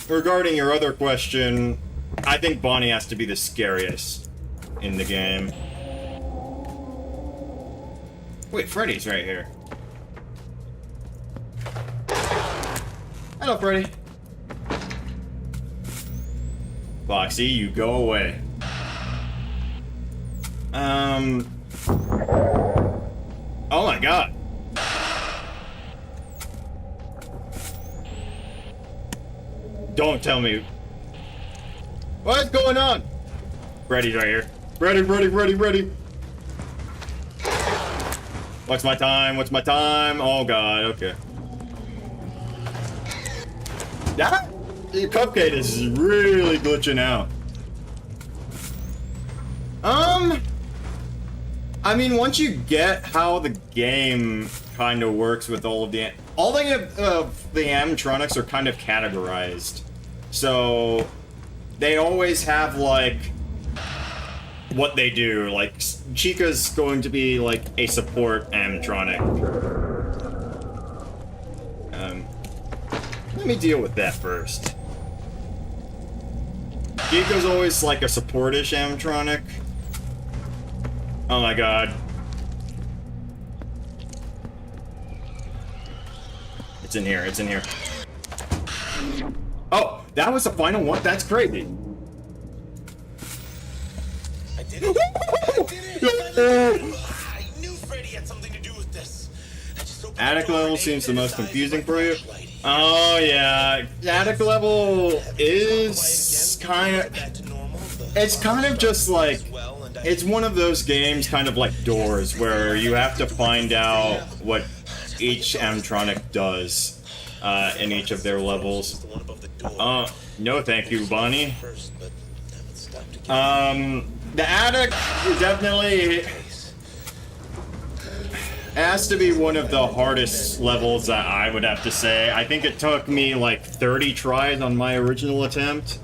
regarding your other question, I think Bonnie has to be the scariest in the game. Wait, Freddy's right here. Hello, Freddy. Foxy, you go away. Oh my god. Don't tell me. What's going on? Freddy's right here. Freddy. What's my time? What's my time? Oh god, okay. That Cupcake is really glitching out. I mean, once you get how the game kind of works with all the animatronics are kind of categorized, so they always have like what they do. Like Chica's going to be like a support animatronic. Let me deal with that first. Chica's always like a support-ish animatronic. Oh my god. It's in here, it's in here. Oh, that was the final one? That's crazy. I did it. I did it. I knew Freddy had something to do with this. Attic level seems the most confusing for you. Oh yeah, attic level is kind of... It's kind of just like... It's one of those games, kind of like Doors, where you have to find out what each animatronic does in each of their levels. No thank you, Bonnie. The attic is definitely... has to be one of the hardest levels that I would have to say. I think it took me like 30 tries on my original attempt.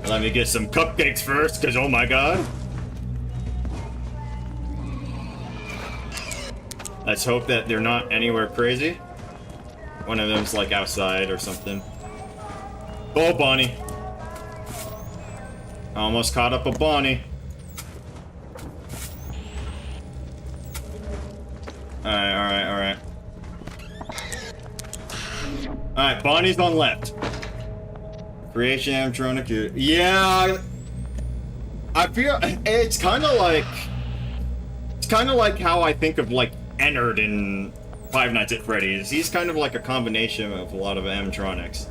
Let me get some cupcakes first, because oh my god. Let's hope that they're not anywhere crazy. One of them's like outside or something. Oh, Bonnie. Almost caught up a Bonnie. Alright. Alright, Bonnie's on left. Creation animatronic. Yeah, I feel it's kind of like how I think of like Ennard in Five Nights at Freddy's. He's kind of like a combination of a lot of animatronics.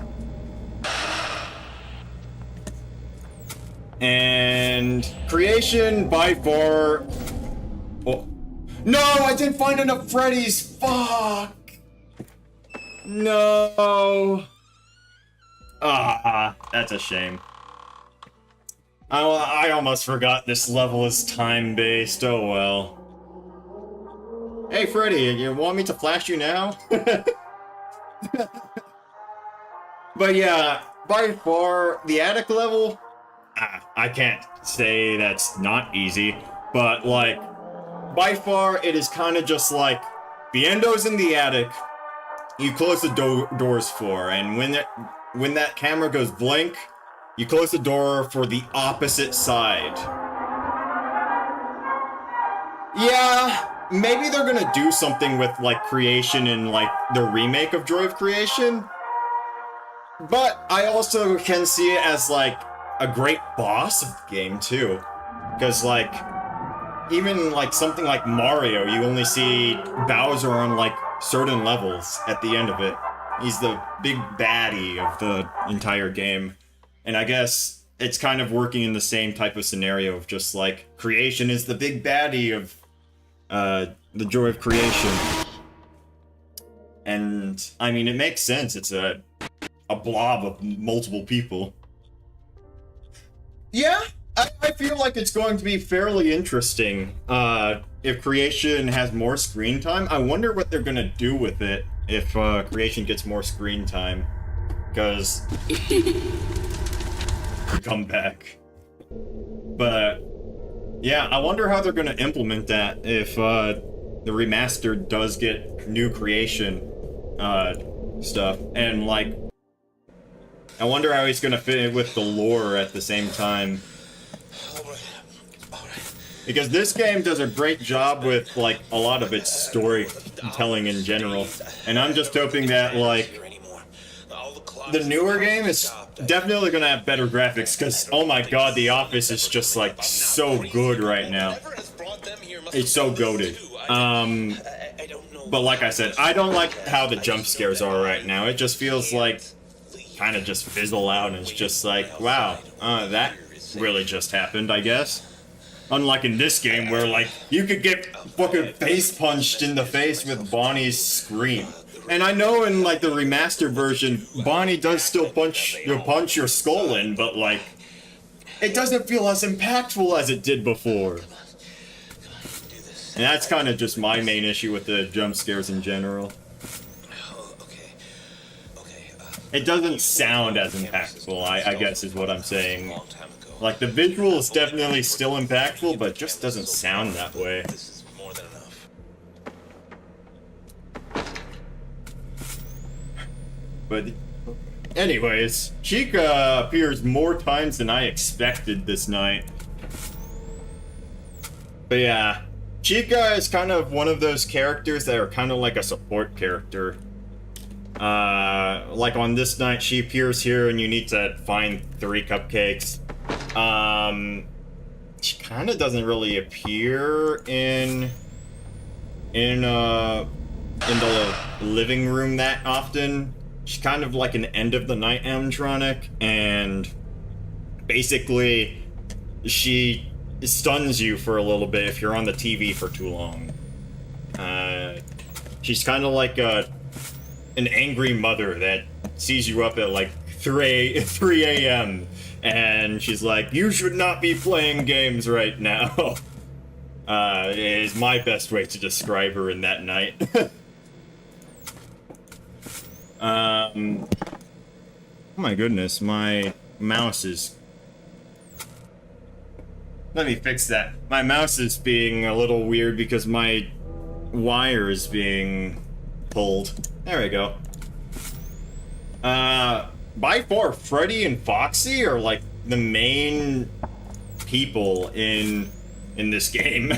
And Creation by far. Oh no! I didn't find enough Freddy's. Fuck. No. Ah, that's a shame. I almost forgot this level is time-based. Oh well. Hey, Freddy, you want me to flash you now? But yeah, by far, the attic level, I can't say that's not easy, but like, by far, it is kind of just like, the endo's in the attic, you close the doors for, and when that camera goes blink, you close the door for the opposite side. Yeah, maybe they're gonna do something with, like, Creation in, like, the remake of Joy of Creation. But I also can see it as, like, a great boss of the game, too. Because, like, even, like, something like Mario, you only see Bowser on, like, certain levels at the end of it. He's the big baddie of the entire game. And I guess it's kind of working in the same type of scenario of just like, Creation is the big baddie of the Joy of Creation. And, I mean, it makes sense. It's a blob of multiple people. Yeah, I feel like it's going to be fairly interesting if Creation has more screen time. I wonder what they're going to do with it if Creation gets more screen time. Because... come back. But yeah, I wonder how they're gonna implement that if the remastered does get new Creation stuff. And like, I wonder how he's gonna fit in with the lore at the same time. Alright. Because this game does a great job with, like, a lot of its storytelling in general. And I'm just hoping that, like, the newer game is definitely gonna have better graphics, because, oh my god, The Office is just, like, so good right now. It's so goated. But like I said, I don't like how the jump scares are right now. It just feels like kind of just fizzle out, and it's just like, wow, that really just happened, I guess. Unlike in this game where, like, you could get fucking face punched in the face with Bonnie's scream. And I know in, like, the remastered version, Bonnie does still punch your skull in, but, like, it doesn't feel as impactful as it did before. And that's kind of just my main issue with the jump scares in general. It doesn't sound as impactful, I guess is what I'm saying. Like, the visual is definitely still impactful, but just doesn't sound that way. This is more than enough. But anyways, Chica appears more times than I expected this night. But yeah, Chica is kind of one of those characters that are kind of like a support character. Like on this night, she appears here and you need to find 3 cupcakes. She kind of doesn't really appear in the living room that often. She's kind of like an end of the night animatronic, and basically she stuns you for a little bit if you're on the TV for too long. She's kind of like an angry mother that sees you up at like 3 a.m. and she's like, you should not be playing games right now. Is my best way to describe her in that night. Oh my goodness, my mouse is... Let me fix that. My mouse is being a little weird because my wire is being pulled. There we go. By far, Freddy and Foxy are like the main people in this game.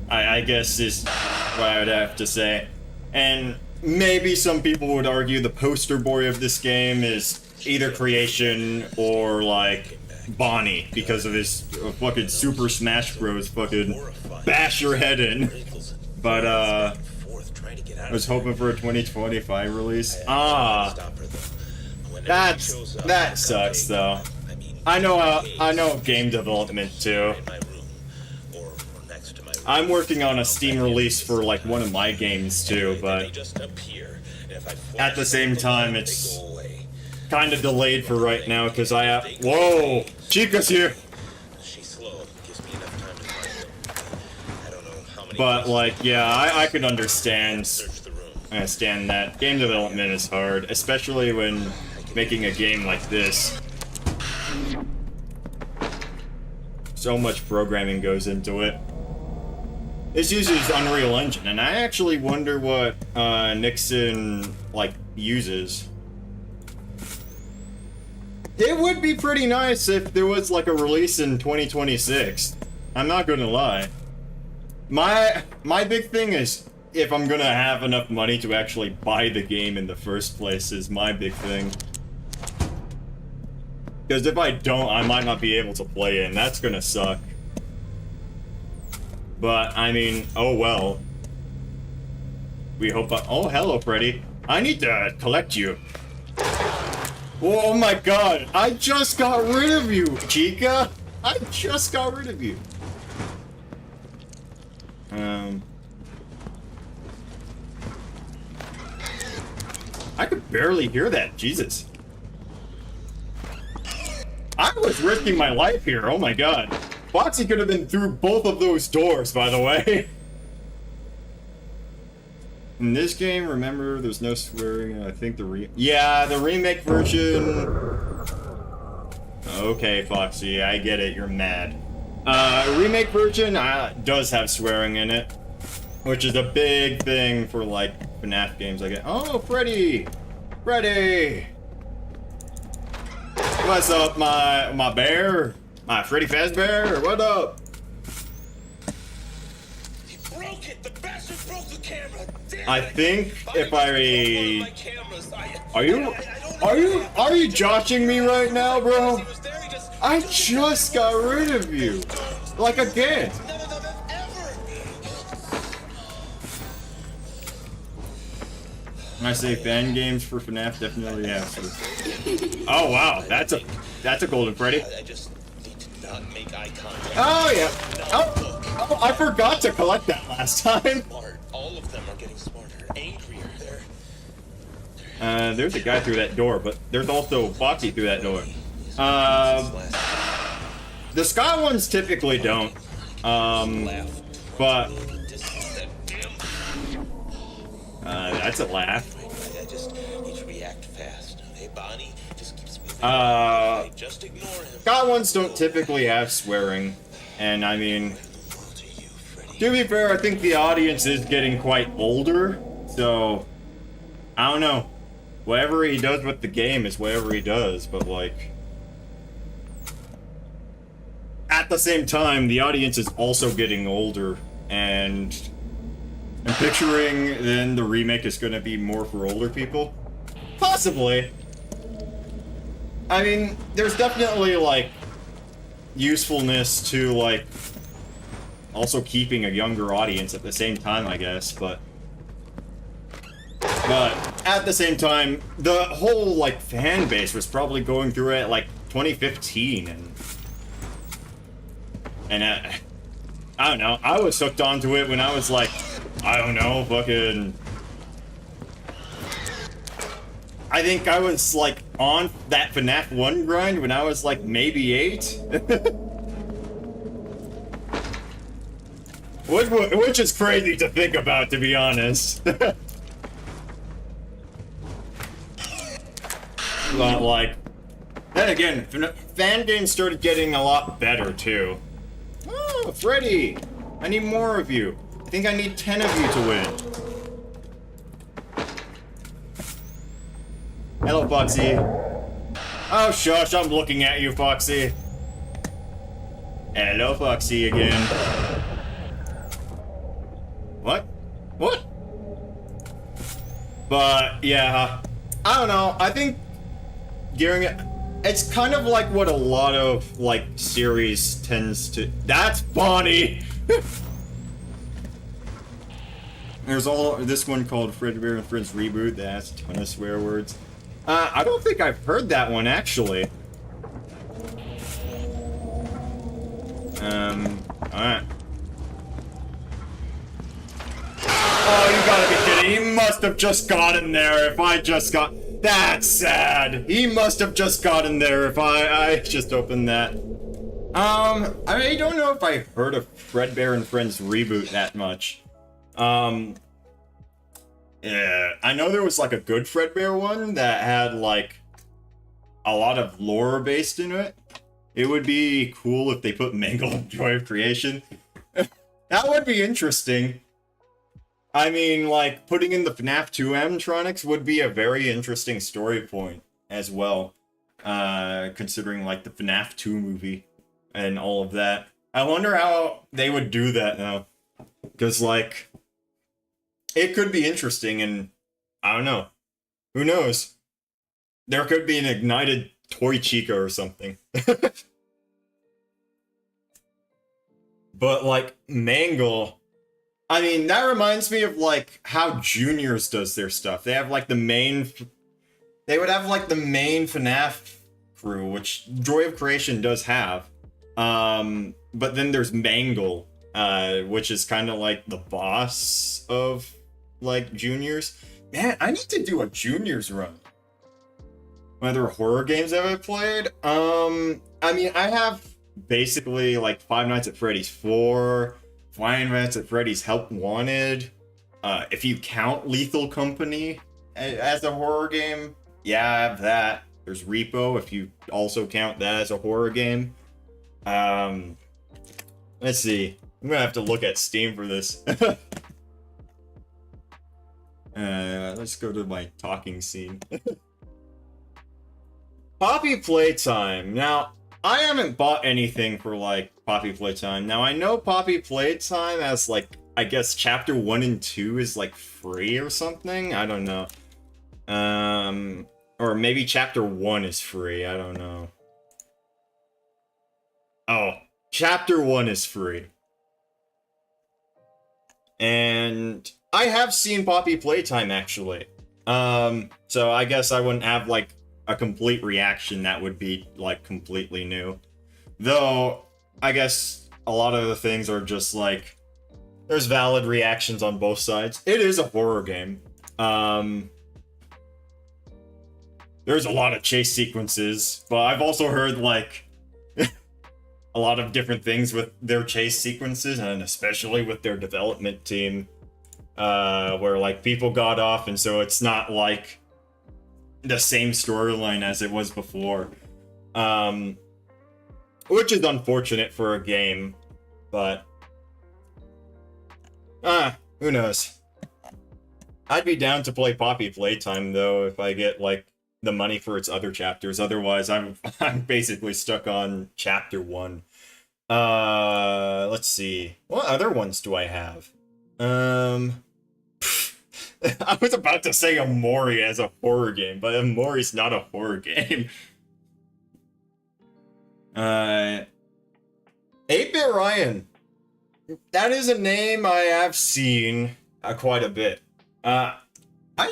I guess is what I would have to say. And maybe some people would argue the poster boy of this game is either Creation or like Bonnie because of his fucking Super Smash Bros. Fucking bash your head in. But I was hoping for a 2025 release. That sucks though. I know game development too. I'm working on a Steam release for like one of my games too, but at the same time it's kind of delayed for right now because I have... Whoa! Chica's here! But like, yeah, I could understand that. Game development is hard, especially when making a game like this. So much programming goes into it. This uses Unreal Engine, and I actually wonder what Nixon like uses. It would be pretty nice if there was like a release in 2026. I'm not gonna lie. My big thing is if I'm gonna have enough money to actually buy the game in the first place is my big thing. Because if I don't, I might not be able to play it, and that's gonna suck. But, I mean, oh well. We hope oh, hello, Freddy. I need to collect you. Oh my god, I just got rid of you, Chica! I just got rid of you. I could barely hear that, Jesus. I was risking my life here, oh my god. Foxy could have been through both of those doors, by the way. In this game, remember, there's no swearing. I think the remake version. Okay, Foxy, I get it. You're mad. Remake version does have swearing in it, which is a big thing for like FNAF games. I get. Oh, Freddy, Freddy. What's up, my bear? My Freddy Fazbear? What up? broke it. The bastard broke the camera. Damn I it. think Bonnie if took both of my I... cameras. Are you joshing me right now, bro? He was there, he just I took it. just got rid of you. Like again. None of them have ever. When I say fan games for FNAF, definitely yes. Oh wow, that's a Golden Freddy. I just need to not make eye contact. Oh yeah. Oh, I forgot to collect that last time. Smart. All of them are getting smarter, angrier. There's a guy through that door, but there's also Foxy through that door. The Sky ones typically don't. But that's a laugh. I just need to react fast. Hey, Bonnie just keeps moving. Just ignore him. Sky ones don't typically have swearing, and I mean, to be fair, I think the audience is getting quite older, so I don't know. Whatever he does with the game is whatever he does, but like, at the same time, the audience is also getting older, and I'm picturing then the remake is going to be more for older people. Possibly. I mean, there's definitely like usefulness to like also keeping a younger audience at the same time, I guess, but at the same time, the whole like fan base was probably going through it like 2015, and I don't know, I was hooked onto it when I was like, I don't know, fucking, I think I was like on that FNAF 1 grind when I was like maybe 8. Which is crazy to think about, to be honest. But like, then again, fan games started getting a lot better too. Oh, Freddy! I need more of you. I think I need 10 of you to win. Hello, Foxy. Oh, shush, I'm looking at you, Foxy. Hello, Foxy again. What? What? But, yeah, I don't know, I think gearing it, it's kind of like what a lot of, like, series tends to... That's Bonnie! There's this one called Fredbear and Friends Reboot that has a ton of swear words. I don't think I've heard that one, actually. Alright. Oh, you gotta be kidding. He must have just gotten there if I just got... That's sad. He must have just gotten there if I just opened that. I don't know if I heard of Fredbear and Friends Reboot that much. Yeah, I know there was like a good Fredbear one that had like a lot of lore based in it. It would be cool if they put Mangle in Joy of Creation. That would be interesting. I mean, like, putting in the FNAF 2 animatronics would be a very interesting story point as well. Considering, like, the FNAF 2 movie and all of that. I wonder how they would do that now. Because, like, it could be interesting and, I don't know. Who knows? There could be an ignited Toy Chica or something. But, like, Mangle... I mean, that reminds me of, like, how Juniors does their stuff. They have, like, the main... They would have, like, the main FNAF crew, which Joy of Creation does have. But then there's Mangle, which is kind of like the boss of, like, Juniors. Man, I need to do a Juniors run. Other horror games that I've played? I mean, I have basically, like, Five Nights at Freddy's 4... Five Nights at Freddy's Help Wanted. If you count Lethal Company as a horror game, yeah, I have that. There's Repo, if you also count that as a horror game. Let's see. I'm gonna have to look at Steam for this. Let's go to my talking scene. Poppy Playtime. Now, I haven't bought anything for, like, Poppy Playtime. Now, I know Poppy Playtime has, like, I guess chapter 1 and 2 is like free or something. I don't know. Or maybe chapter 1 is free. I don't know. Oh, chapter 1 is free. And I have seen Poppy Playtime actually. So I guess I wouldn't have like a complete reaction that would be like completely new. Though I guess a lot of the things are just like there's valid reactions on both sides. It is a horror game. There's a lot of chase sequences, but I've also heard like a lot of different things with their chase sequences, and especially with their development team, where like people got off, and so it's not like the same storyline as it was before, which is unfortunate for a game, but who knows. I'd be down to play Poppy Playtime though if I get like the money for its other chapters. Otherwise, I'm basically stuck on chapter 1. Let's see. What other ones do I have? I was about to say Amori as a horror game, but Amori's not a horror game. 8-Bit Ryan. That is a name I have seen quite a bit. I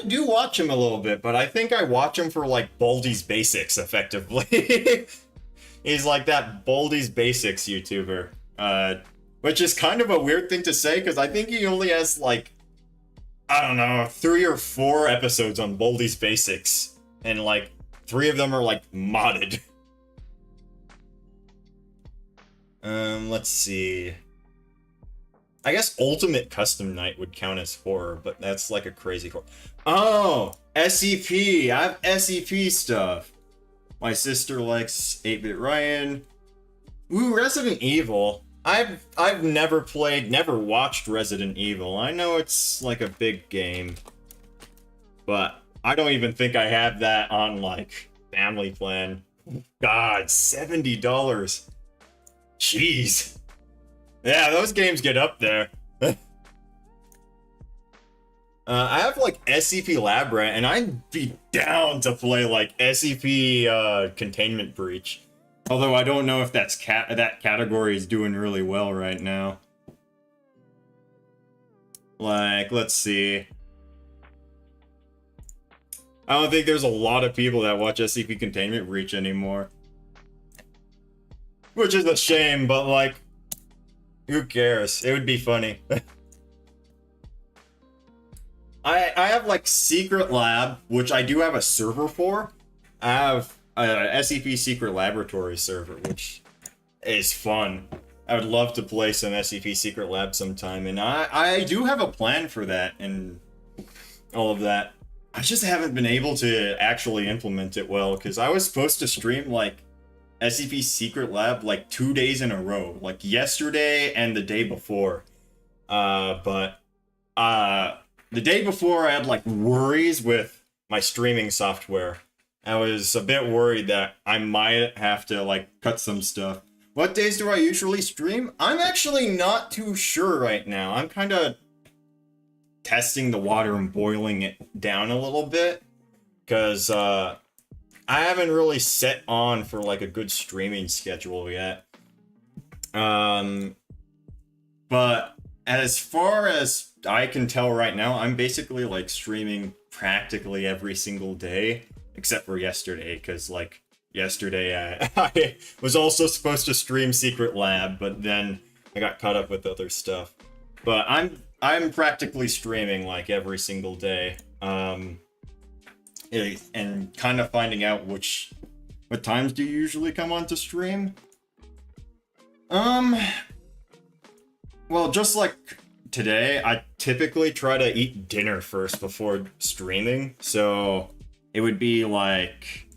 do watch him a little bit, but I think I watch him for like Baldi's Basics, effectively. He's like that Baldi's Basics YouTuber, which is kind of a weird thing to say because I think he only has like, I don't know, 3 or 4 episodes on Baldi's Basics, and like 3 of them are like modded. Let's see. I guess Ultimate Custom Night would count as horror, but that's like a crazy horror. Oh, SCP. I have SCP stuff. My sister likes 8-Bit Ryan. Ooh, Resident Evil. I've never watched Resident Evil. I know it's like a big game, but I don't even think I have that on like Family Plan. God, $70. Jeez. Yeah, those games get up there. I have like SCP Lab Rat, and I'd be down to play like SCP Containment Breach. Although I don't know if that category is doing really well right now. Like, let's see. I don't think there's a lot of people that watch SCP Containment Breach anymore. Which is a shame, but like, who cares? It would be funny. I have like Secret Lab, which I do have a server for. I have a SCP Secret Laboratory server, which is fun. I would love to play some SCP Secret Lab sometime, and I do have a plan for that and all of that. I just haven't been able to actually implement it well, because I was supposed to stream like SCP Secret Lab like 2 days in a row, like yesterday and the day before. But the day before I had like worries with my streaming software. I was a bit worried that I might have to like cut some stuff. What days do I usually stream? I'm actually not too sure right now. I'm kind of testing the water and boiling it down a little bit, because I haven't really set on for like a good streaming schedule yet. But as far as I can tell right now, I'm basically like streaming practically every single day, except for yesterday, because like yesterday I was also supposed to stream Secret Lab, but then I got caught up with other stuff. But I'm practically streaming like every single day. And kind of finding out what times do you usually come on to stream? Well, just like today, I typically try to eat dinner first before streaming, so it would be like,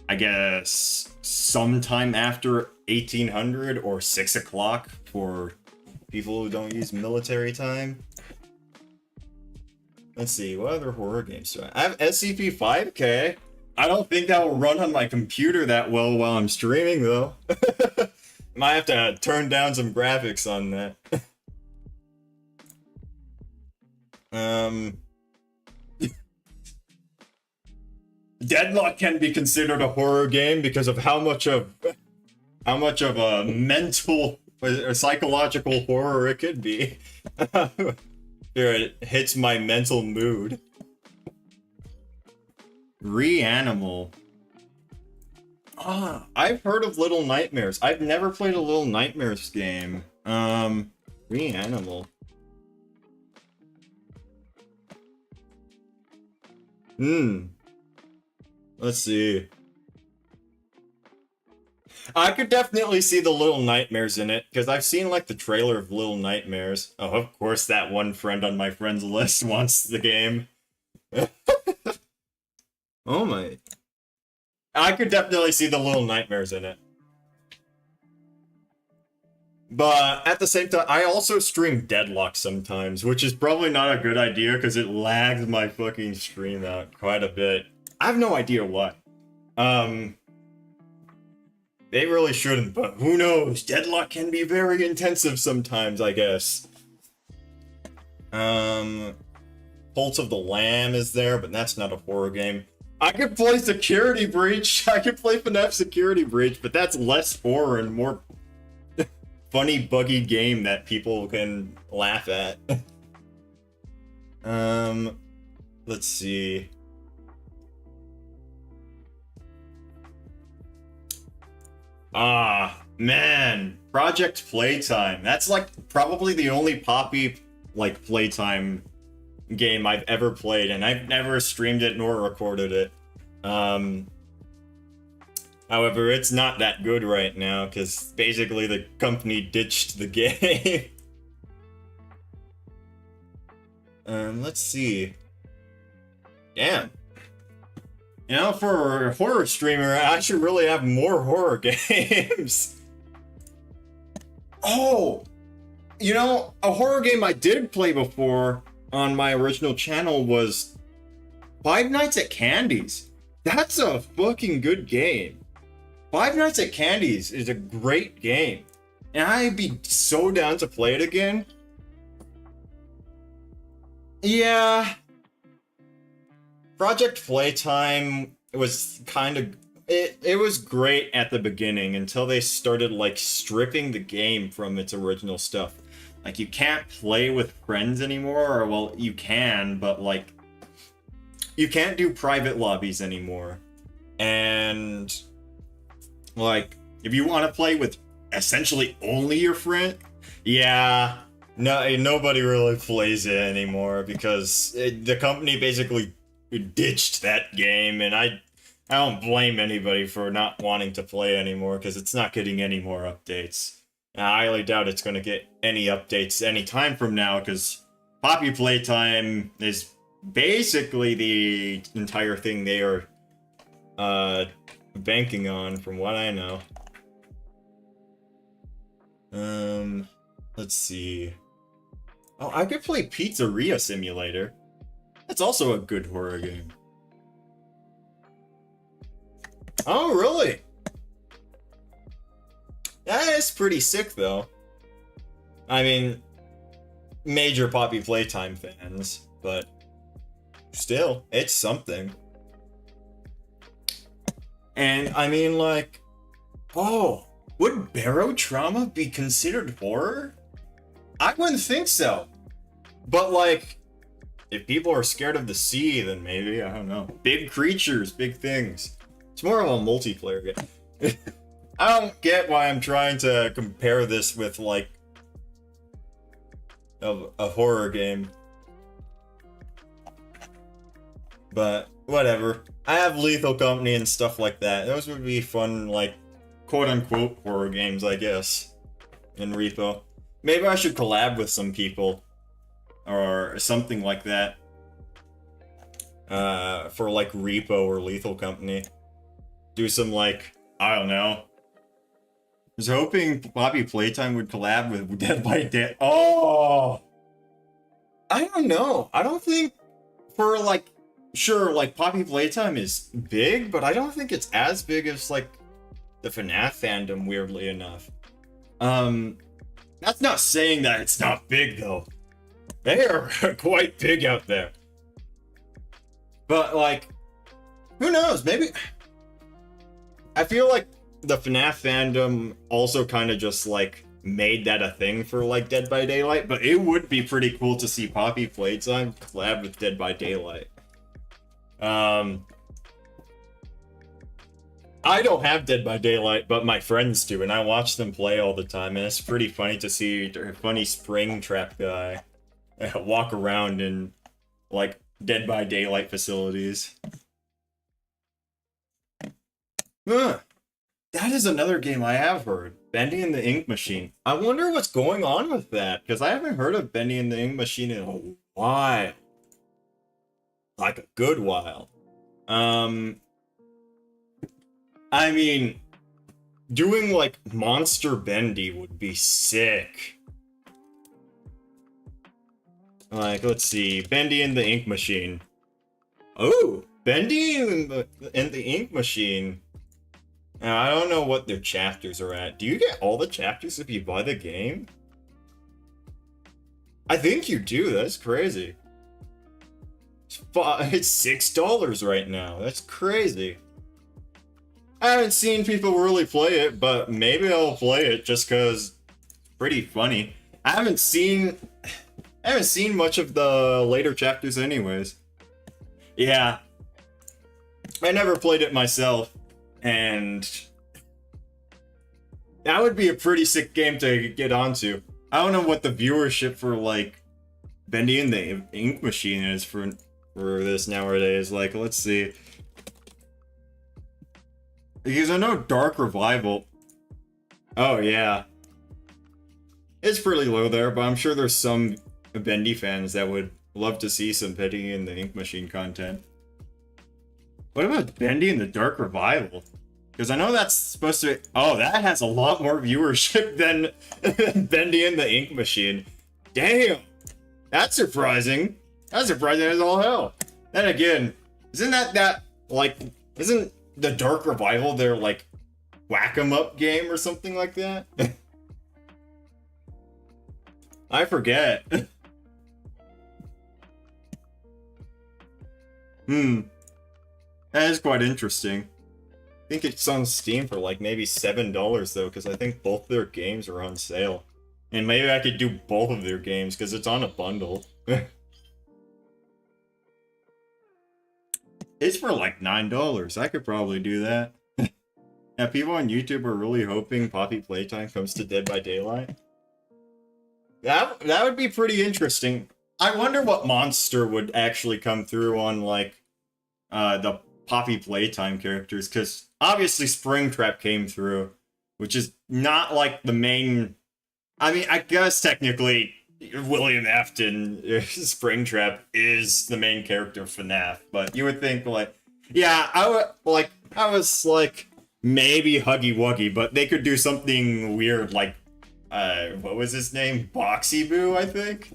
I guess, sometime after 1800 or 6 o'clock for people who don't use military time. Let's see, what other horror games do I have? I have SCP-5K. I don't think that will run on my computer that well while I'm streaming, though. Might have to turn down some graphics on that. Deadlock can be considered a horror game because of how much of a mental or psychological horror it could be. Here, it hits my mental mood. Reanimal. Ah, I've heard of Little Nightmares. I've never played a Little Nightmares game. Reanimal. Let's see. I could definitely see the Little Nightmares in it, because I've seen, like, the trailer of Little Nightmares. Oh, of course that one friend on my friends list wants the game. Oh my... I could definitely see the Little Nightmares in it. But at the same time, I also stream Deadlock sometimes, which is probably not a good idea because it lags my fucking stream out quite a bit. I have no idea why. They really shouldn't, but who knows? Deadlock can be very intensive sometimes, I guess. Pulse of the Lamb is there, but that's not a horror game. I could play Security Breach. I could play FNAF Security Breach, but that's less horror and more funny, buggy game that people can laugh at. Let's see. Ah, man. Project Playtime. That's like probably the only Poppy like Playtime game I've ever played, and I've never streamed it nor recorded it. However, it's not that good right now because basically the company ditched the game. Let's see. Damn. You know, for a horror streamer, I should really have more horror games. Oh! You know, a horror game I did play before on my original channel was Five Nights at Candy's. That's a fucking good game. Five Nights at Candy's is a great game. And I'd be so down to play it again. Yeah. Project Playtime was kind of... It was great at the beginning until they started, like, stripping the game from its original stuff. Like, you can't play with friends anymore, or, well, you can, but, like, you can't do private lobbies anymore. And, like, if you want to play with essentially only your friend, yeah, no, nobody really plays it anymore because the company basically ditched that game, and I don't blame anybody for not wanting to play anymore because it's not getting any more updates. And I highly doubt it's going to get any updates any time from now because Poppy Playtime is basically the entire thing they are banking on, from what I know. Let's see. Oh, I could play Pizzeria Simulator. That's also a good horror game. Oh, really? That is pretty sick, though. I mean, major Poppy Playtime fans, but still, it's something. And I mean, like, oh, would Barotrauma be considered horror? I wouldn't think so. But, like, if people are scared of the sea, then maybe, I don't know. Big creatures, big things. It's more of a multiplayer game. I don't get why I'm trying to compare this with, like, a horror game. But, whatever. I have Lethal Company and stuff like that. Those would be fun, like, quote-unquote horror games, I guess. In Repo. Maybe I should collab with some people. Or something like that. For, like, Repo or Lethal Company. Do some, like, I don't know. I was hoping Poppy Playtime would collab with Dead by Dead. Oh! I don't know. I don't think for, like, sure, like, Poppy Playtime is big, but I don't think it's as big as, like, the FNAF fandom, weirdly enough. That's not saying that it's not big, though. They are quite big out there. But, like, who knows? Maybe... I feel like the FNAF fandom also kind of just, like, made that a thing for, like, Dead by Daylight, but it would be pretty cool to see Poppy Playtime collab with Dead by Daylight. I don't have Dead by Daylight, but my friends do, and I watch them play all the time, and it's pretty funny to see their funny Springtrap guy walk around in, like, Dead by Daylight facilities. Huh. That is another game I have heard. Bendy and the Ink Machine. I wonder what's going on with that, because I haven't heard of Bendy and the Ink Machine in a while. Like a good while. I mean, doing like Monster Bendy would be sick. Like, let's see, Bendy and the Ink Machine. Oh, Bendy and the Ink Machine. Now, I don't know what their chapters are at. Do you get all the chapters if you buy the game? I think you do. That's crazy. It's $6 right now. That's crazy. I haven't seen people really play it, but maybe I'll play it just because it's pretty funny. I haven't seen much of the later chapters anyways. Yeah. I never played it myself, and that would be a pretty sick game to get onto. I don't know what the viewership for, like, Bendy and the Ink Machine is for this nowadays. Like, let's see. Because I know Dark Revival. Oh, yeah. It's pretty low there, but I'm sure there's some Bendy fans that would love to see some Bendy and the Ink Machine content. What about Bendy and the Dark Revival? Because I know that's supposed to... Oh, that has a lot more viewership than Bendy and the Ink Machine. Damn! That's surprising. That's surprising as all hell. Then again, isn't that like... Isn't the Dark Revival their, like, whack-em-up game or something like that? I forget. That is quite interesting. I think it's on Steam for, like, maybe $7, though, because I think both their games are on sale. And maybe I could do both of their games, because it's on a bundle. It's for like $9. I could probably do that. Yeah, people on YouTube are really hoping Poppy Playtime comes to Dead by Daylight. That would be pretty interesting. I wonder what monster would actually come through on, like, the Poppy Playtime characters, because obviously Springtrap came through, which is not like the main... I mean, I guess technically William Afton, Springtrap, is the main character of FNAF, but you would think, like, yeah, I was like, maybe Huggy Wuggy, but they could do something weird, like, what was his name? Boxy Boo, I think?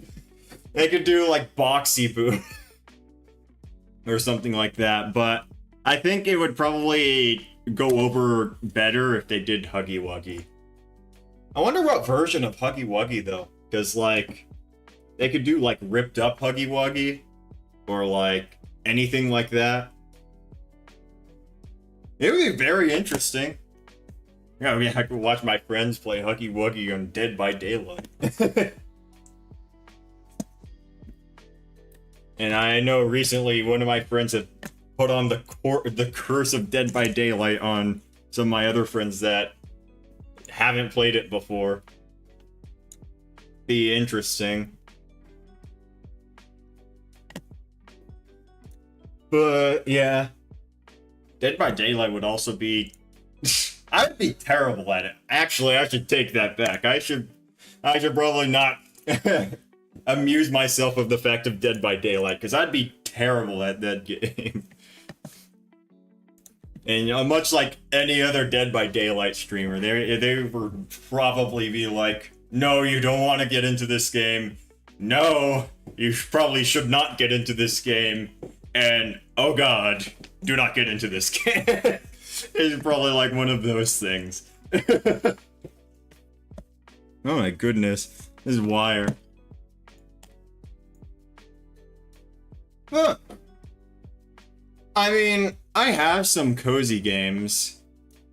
They could do, like, Boxy Boo, or something like that, but I think it would probably go over better if they did Huggy Wuggy. I wonder what version of Huggy Wuggy, though. Because, like, they could do, like, ripped up Huggy Wuggy. Or, like, anything like that. It would be very interesting. Yeah, I mean, I could watch my friends play Huggy Wuggy on Dead by Daylight. And I know recently one of my friends had put on the Curse of Dead by Daylight on some of my other friends that haven't played it before. Be interesting. But yeah, Dead by Daylight would also be... I would be terrible at it. Actually, I should take that back. I should probably not amuse myself with the fact of Dead by Daylight, because I'd be terrible at that game. And, you know, much like any other Dead by Daylight streamer, they would probably be like, no, you don't want to get into this game. No, you probably should not get into this game. And, oh god, do not get into this game. It's probably like one of those things. Oh my goodness. This wire. Huh. I mean, I have some cozy games.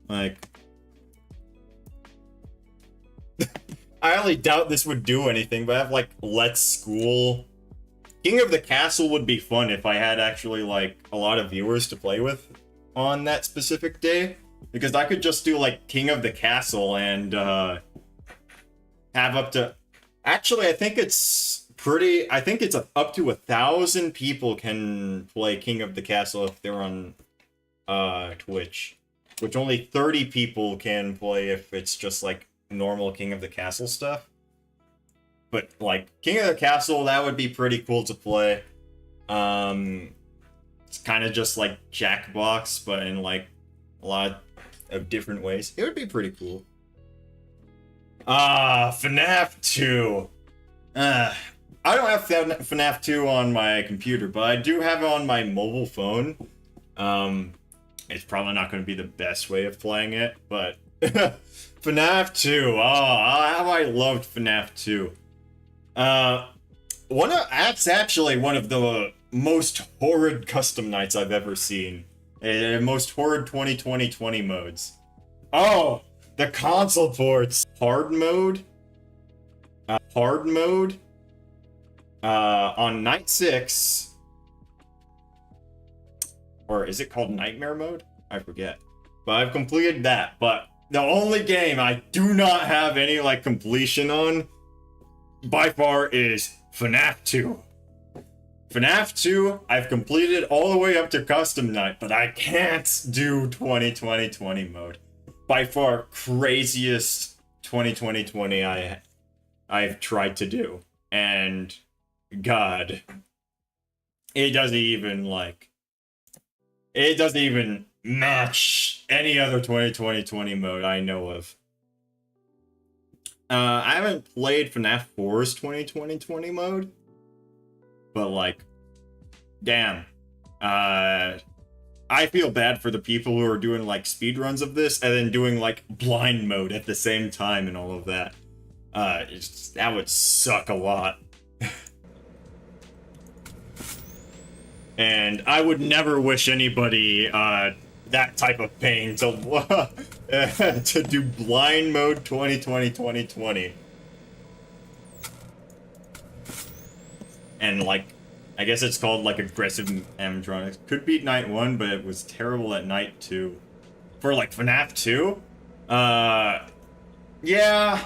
Like, I only doubt this would do anything, but I have like Let's School. King of the Castle would be fun if I had actually like a lot of viewers to play with on that specific day. Because I could just do like King of the Castle and have up to... Actually, I think it's up to 1,000 people can play King of the Castle if they're on Twitch. Which only 30 people can play if it's just like normal King of the Castle stuff. But like King of the Castle, that would be pretty cool to play. It's kind of just like Jackbox, but in like a lot of different ways. It would be pretty cool. FNAF 2. I don't have FNAF 2 on my computer, but I do have it on my mobile phone. It's probably not going to be the best way of playing it, but FNAF 2. Oh, how I loved FNAF 2. That's actually one of the most horrid custom nights I've ever seen. Most horrid 2020 modes. Oh, the console ports. Hard mode. On night 6. Or is it called Nightmare mode? I forget. But I've completed that. But the only game I do not have any like completion on by far is FNAF 2. FNAF 2, I've completed all the way up to custom night, but I can't do 2020 mode. By far craziest 2020 I've tried to do. And God, it doesn't even match any other 2020 mode I know of. I haven't played FNAF 4's 2020 mode, but like, damn. I feel bad for the people who are doing like speedruns of this and then doing like blind mode at the same time and all of that. That would suck a lot. And I would never wish anybody that type of pain to to do blind mode 2020. And like, I guess it's called like aggressive animatronics. Could beat night 1, but it was terrible at night 2. For like FNAF 2? Yeah.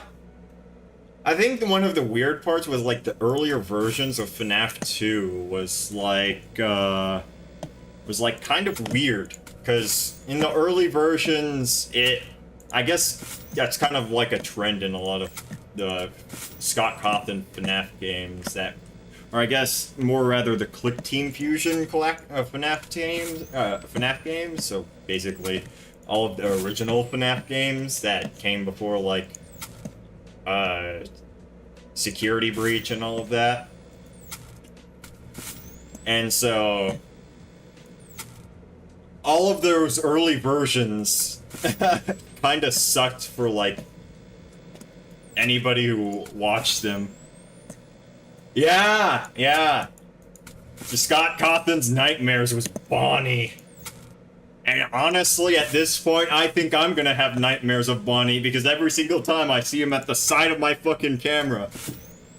I think one of the weird parts was like the earlier versions of FNAF 2 was like kind of weird. Because in the early versions, I guess that's kind of like a trend in a lot of the Scott Cawthon FNAF games that, or I guess more rather the Click Team Fusion FNAF games. So basically, all of the original FNAF games that came before like Security Breach and all of that. And so all of those early versions kind of sucked for like anybody who watched them. Yeah. The Scott Cawthon's Nightmares was Bonnie. And honestly, at this point, I think I'm gonna have nightmares of Bonnie because every single time I see him at the side of my fucking camera,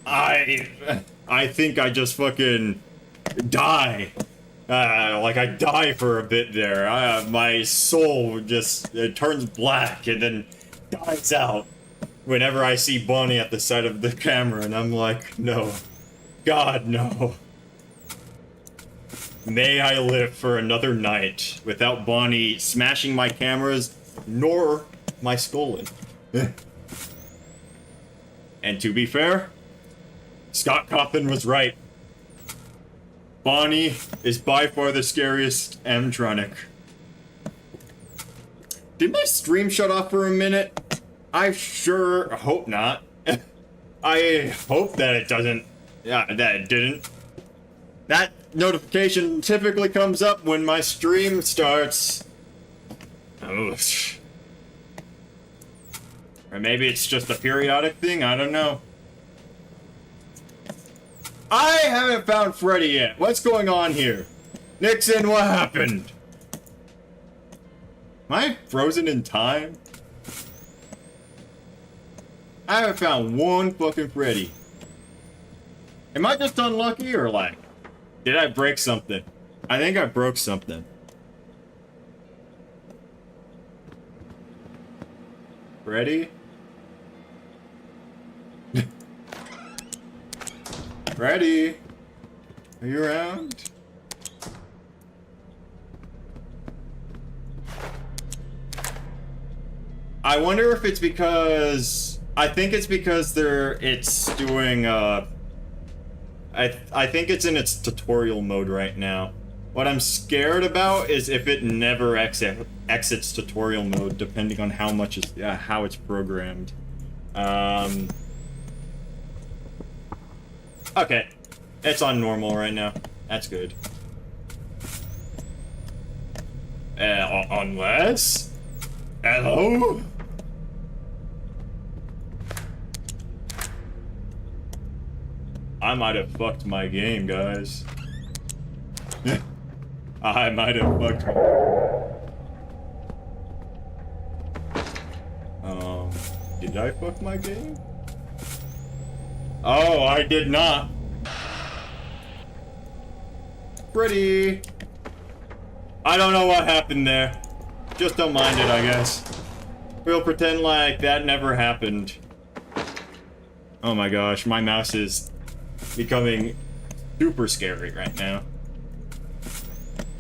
I think I just fucking die. Like I die for a bit there. My soul just turns black and then dies out whenever I see Bonnie at the side of the camera, and I'm like, no. God, no. May I live for another night without Bonnie smashing my cameras, nor my skull in. And to be fair, Scott Cawthon was right. Bonnie is by far the scariest animatronic. Did my stream shut off for a minute? I sure hope not. I hope that it doesn't. Yeah, that it didn't. That notification typically comes up when my stream starts. Oh. Or maybe it's just a periodic thing, I don't know. I haven't found Freddy yet. What's going on here? Nixon, what happened? Am I frozen in time? I haven't found one fucking Freddy. Am I just unlucky or like, did I break something? I think I broke something. Freddy? Freddy? Are you around? I wonder if it's because I think it's because it's doing I think it's in its tutorial mode right now. What I'm scared about is if it never exits tutorial mode, depending on how much is how it's programmed. Okay, it's on normal right now. That's good. Unless, hello. I might have fucked my game, guys. I might have fucked my... Did I fuck my game? Oh, I did not. Pretty. I don't know what happened there. Just don't mind it, I guess. We'll pretend like that never happened. Oh my gosh, my mouse is becoming super scary right now.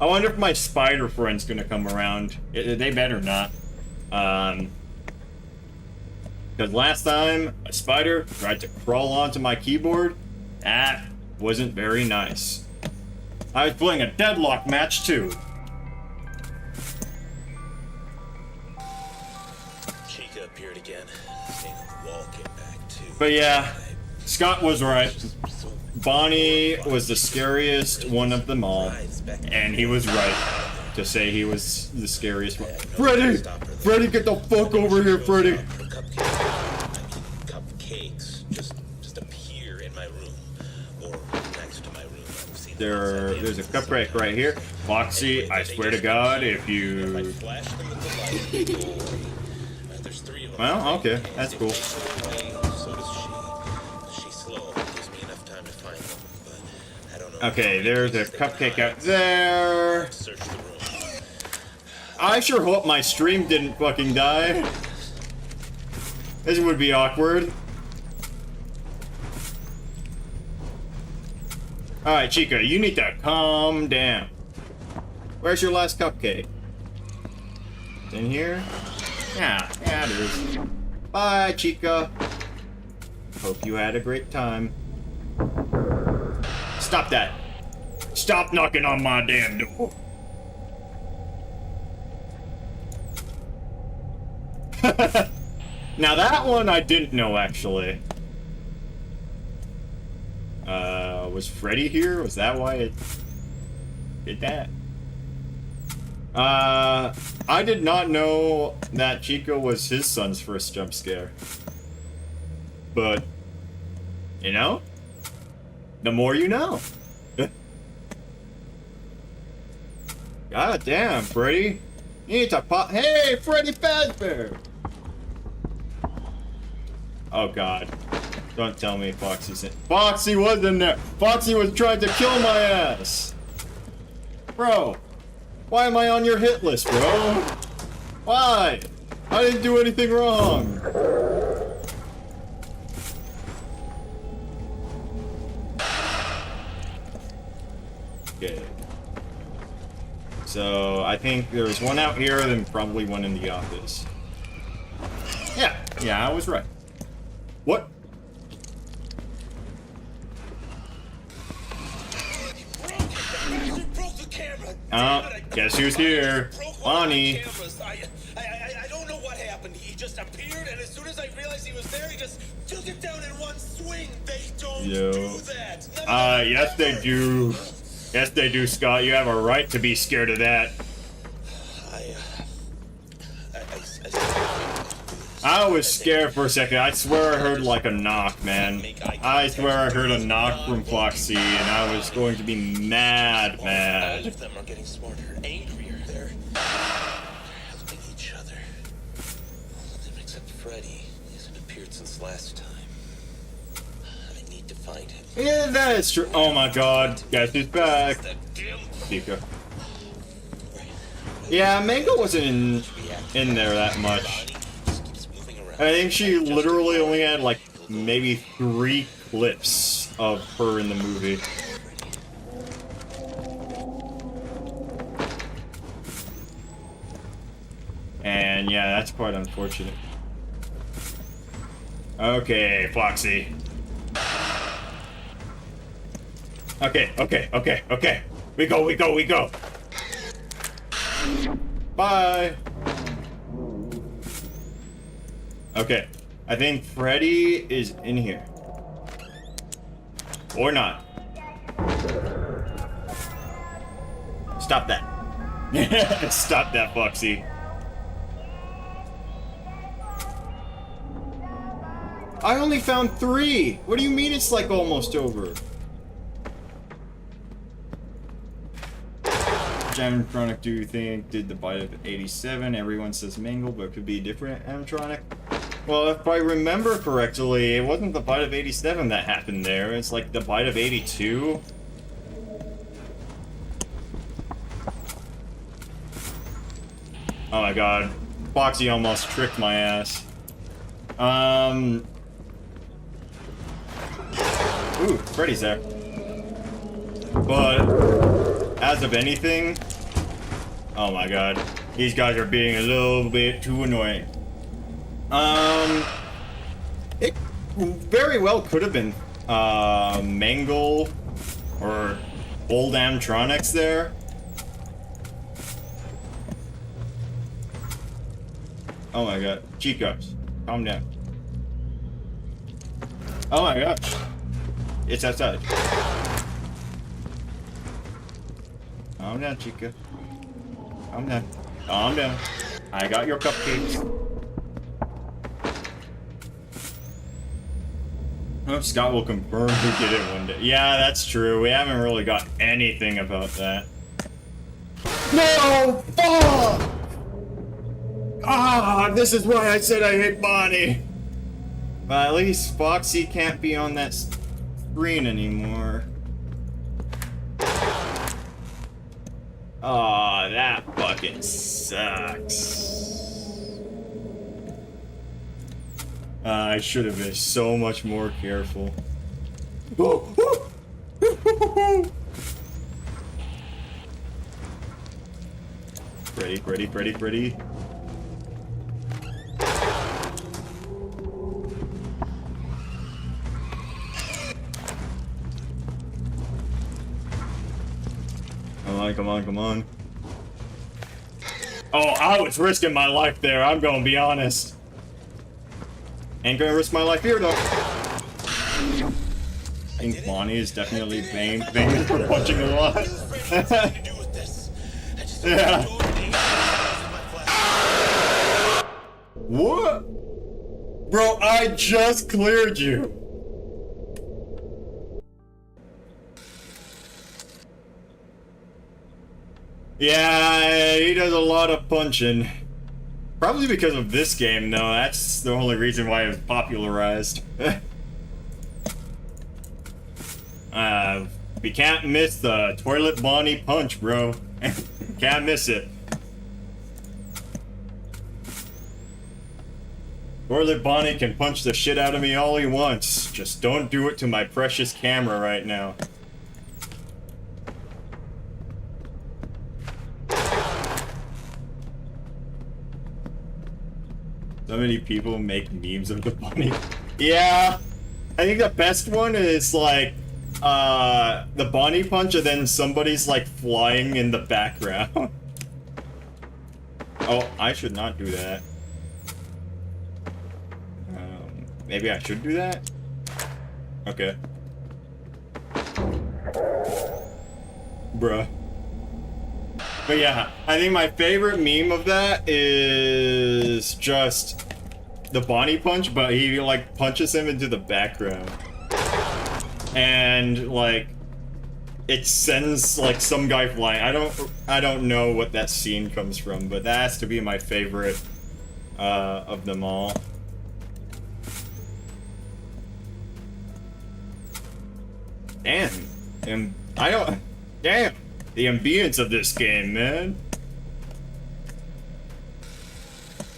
I wonder if my spider friend's gonna come around. They better not. Because last time a spider tried to crawl onto my keyboard, that wasn't very nice. I was playing a deadlock match too. Chica appeared again. Saying walking back too. But yeah, Scott was right. Bonnie was the scariest one of them all, and he was right to say he was the scariest one. Freddy! Freddy, get the fuck over here, Freddy! Cupcakes just appear in my room or next to my room. I've seen There's a cupcake right here. Foxy, I swear to God, if you... flash them with the light, they go away. There's 3 of them. Well, okay, that's cool. So does she. She's slow. Gives me enough time to find them, but I don't know. Okay, there's a cupcake out there. Search the room. I sure hope my stream didn't fucking die. This would be awkward. Alright, Chica, you need to calm down. Where's your last cupcake? In here? Yeah, it is. Bye, Chica. Hope you had a great time. Stop that. Stop knocking on my damn door. Now that one I didn't know, actually. Was Freddy here? Was that why it did that? I did not know that Chica was his son's first jump scare. But, you know? The more you know. God damn, Freddy. You need to pop. Hey, Freddy Fazbear! Oh god. Don't tell me Foxy's in. Foxy was in there! Foxy was trying to kill my ass! Bro! Why am I on your hit list, bro? Why? I didn't do anything wrong! Okay. So, I think there's one out here, then probably one in the office. Yeah, I was right. What? You broke the camera. Damn it, I Guess who's here? broke one of my Bonnie. cameras. I don't know what happened. He just appeared, and as soon as I realized he was there, he just took it down in one swing. They don't Yo. do that. None of them Yes they ever. do. Yes they do, Scott. You have a right to be scared of that. I I was scared for a second. I swear I heard like a knock, man. I swear I heard a knock from Foxy, and I was going to be mad. All of them are getting smarter, angrier. They're helping each other. All of them except Freddy. He hasn't appeared since last time. I need to find him. Yeah, that is true. Oh my god. Guess who's back? That damn Pika. Yeah, Mango wasn't in there that much. just keeps moving around. I think she literally only had like maybe 3 clips of her in the movie. And yeah, that's quite unfortunate. Okay, Foxy. Okay. We go. Bye. Okay, I think Freddy is in here. Or not. Stop that. Stop that, Foxy. I only found 3. What do you mean it's like almost over? Which animatronic do you think did the bite of 87? Everyone says Mangle, but it could be a different animatronic. Well, if I remember correctly, it wasn't the bite of 87 that happened there. It's like the bite of 82. Oh my god. Foxy almost tricked my ass. Ooh, Freddy's there. But as of anything, oh my god, these guys are being a little bit too annoying. It very well could have been Mangle or old animatronics there. Oh my god, Chicos, calm down. Oh my gosh, it's outside. Calm down, Chica. Calm down. Calm down. I got your cupcakes. Oh, Scott will confirm who did it one day. Yeah, that's true. We haven't really got anything about that. No! Fuck! Ah, this is why I said I hate Bonnie. But at least Foxy can't be on that screen anymore. Aw, that fucking sucks. I should have been so much more careful. Freddy. Come on. Oh, I was risking my life there, I'm gonna be honest. Ain't gonna risk my life here, though. I think Bonnie is definitely famous for punching a lot. Yeah. What? Bro, I just cleared you. Yeah, he does a lot of punching. Probably because of this game, though. That's the only reason why it was popularized. We can't miss the Toilet Bonnie punch, bro. Can't miss it. Toilet Bonnie can punch the shit out of me all he wants. Just don't do it to my precious camera right now. So many people make memes of the bunny. Yeah, I think the best one is like the Bonnie punch and then somebody's like flying in the background. Oh, I should not do that. Maybe I should do that? Okay. Bruh. But yeah, I think my favorite meme of that is just the Bonnie punch, but he like punches him into the background. And like it sends like some guy flying. I don't know what that scene comes from, but that has to be my favorite of them all. Damn. And damn. The ambience of this game, man.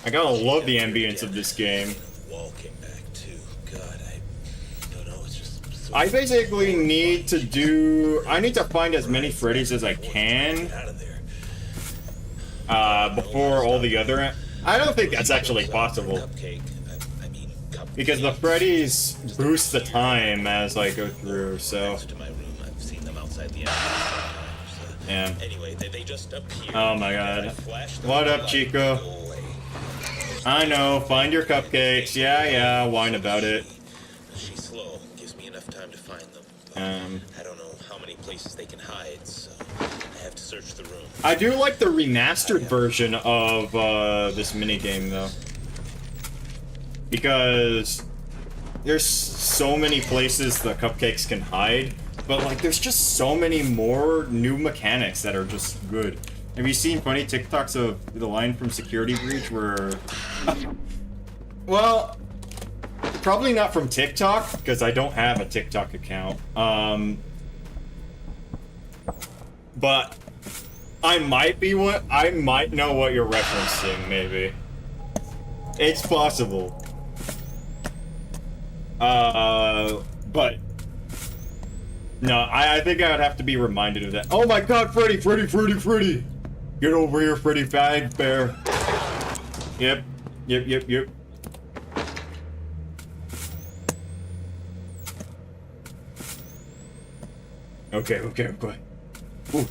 I gotta love the ambience of this game. Wall came back too. God, I don't know. It's just. So I basically need to find as many Freddy's as I can. Get out of there. Before all the other. I don't think that's actually possible. Cupcake. I mean, cupcake. Because the Freddy's boost the time as I go through, so. To my room, I've seen them outside the entrance. Yeah. Anyway, they just appeared. Oh my god. What up, Chico? I know, find your cupcakes. Yeah, whine about it. She's slow. Gives me enough time to find them. I don't know how many places they can hide, so I have to search the room. I do like the remastered version of this minigame, though. Because there's so many places the cupcakes can hide, but like there's just so many more new mechanics that are just good. Have you seen funny TikToks of the line from Security Breach where... Well, probably not from TikTok, because I don't have a TikTok account. But I might know what you're referencing, maybe. It's possible. But... No, I think I would have to be reminded of that. Oh my god, Freddy! Get over here, Freddy Fazbear. Yep. Okay. Ooh.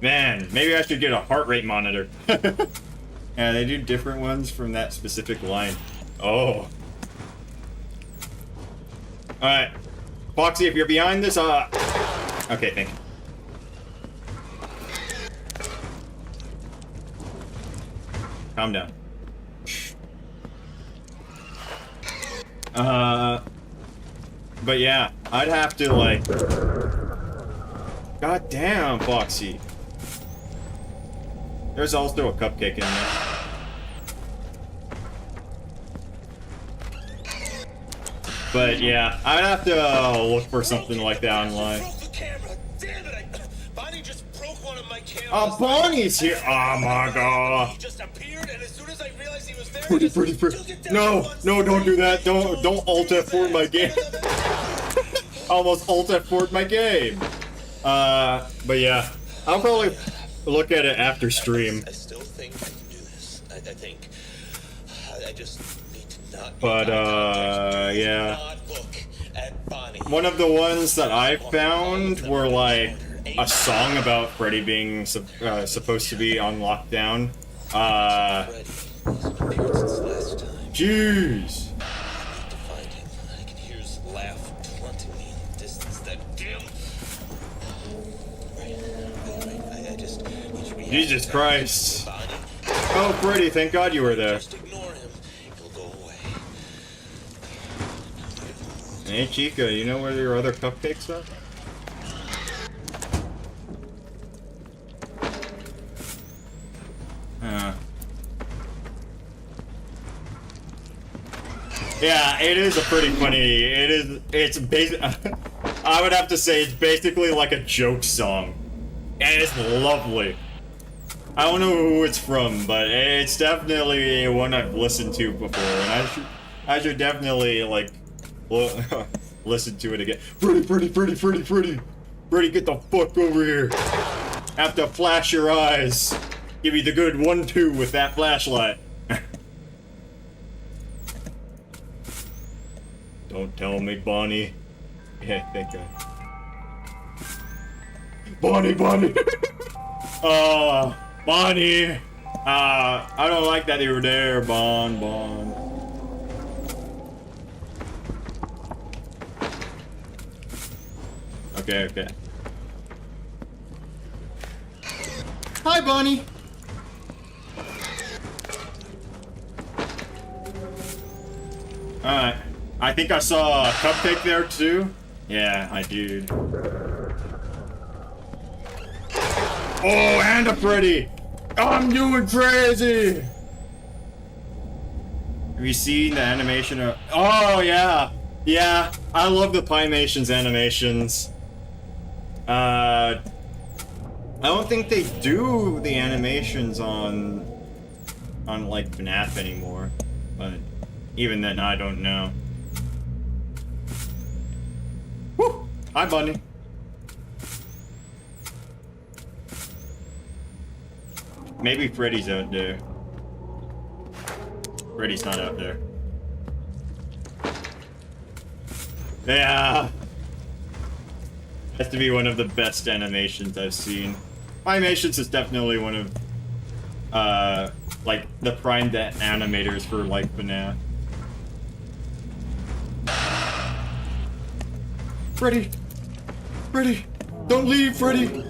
Man, maybe I should get a heart rate monitor. Yeah, they do different ones from that specific line. Oh. Alright. Foxy, if you're behind this, okay, thank you. Calm down. But yeah, I'd have to, like... God damn, Foxy. There's also a cupcake in there. But yeah, I'd have to look for something like that online. Bonnie just broke one of my cameras. Oh, Bonnie's here! Oh my god. He just appeared, and as soon as I realized he was there, Pretty. No, don't do that. Don't alt F4 my game. Almost alt F4 my game. But yeah, I'll probably look at it after stream. I still think I can do this. I think. I just need to not. But yeah. Not look at Bonnie. One of the ones that I found were like a song about Freddy being supposed to be on lockdown. Jeez. I can hear his laugh taunting me in the distance. That damn. Right. I just need to react. Jesus Christ. Bonnie. Oh, Freddy, thank God you were there. Just ignore him. He'll go away. Hey, Chica, you know where your other cupcakes are? Yeah, it is a pretty funny. It's basic. I would have to say it's basically like a joke song, and it's lovely. I don't know who it's from, but it's definitely one I've listened to before, and I should definitely like listen to it again. Freddy, get the fuck over here! Have to flash your eyes. Give you the good 1-2 with that flashlight. Don't tell me, Bonnie. Yeah, thank God. Bonnie! Bonnie! I don't like that you were there, Bon. Okay. Hi, Bonnie! Alright. I think I saw a cupcake there too. Yeah, I did. Oh, and a Freddy! I'm doing crazy! Have you seen the animation of... Oh, yeah! Yeah, I love the Pimations animations. I don't think they do the animations on like FNAF anymore, but even then I don't know. Woo! Hi, Bunny. Maybe Freddy's out there. Freddy's not out there. Yeah! Has to be one of the best animations I've seen. Pimations is definitely one of, like, the prime animators for, like, FNAF. Freddy! Freddy! Don't leave, Freddy!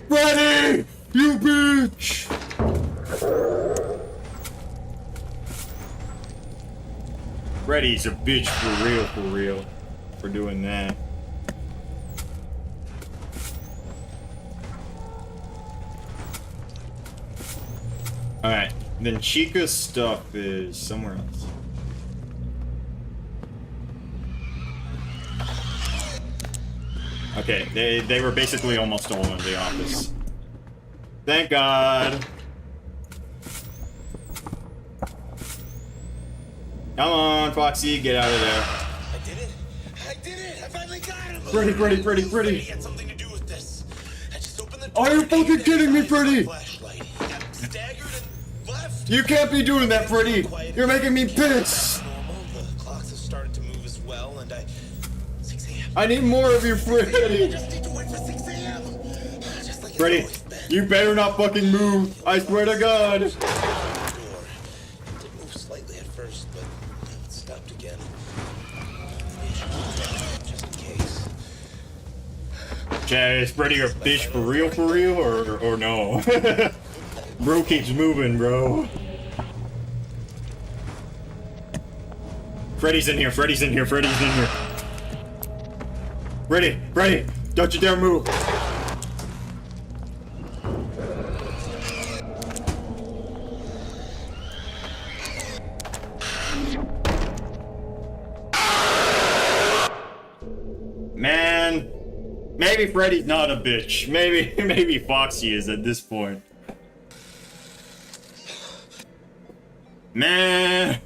Freddy! You bitch! Freddy's a bitch for real, for doing that. Alright, then Chica's stuff is somewhere else. Okay, they were basically almost all in the office. Thank God. Come on, Foxy, get out of there. I did it! I did it! I finally got him! Freddy. He had something to do with this. I just opened the Are door you and he fucking kidding me, Freddy? flashlight. He got staggered and left. You can't be doing that, Freddy! You're making me pissed! Normal. The clocks have started to move as well, and 6 a.m. I need more of you, I Freddy! just need to wait for 6 a.m. Just like it's Freddy, always been. you better not fucking move! I swear to God! Door. It did move slightly at first, but it stopped again. Just in case. Chad, is Freddy a bitch for real, or no? Bro keeps moving, bro. Freddy's in here, Freddy! Freddy, don't you dare move! Man, maybe Freddy's not a bitch. Maybe Foxy is at this point. Man.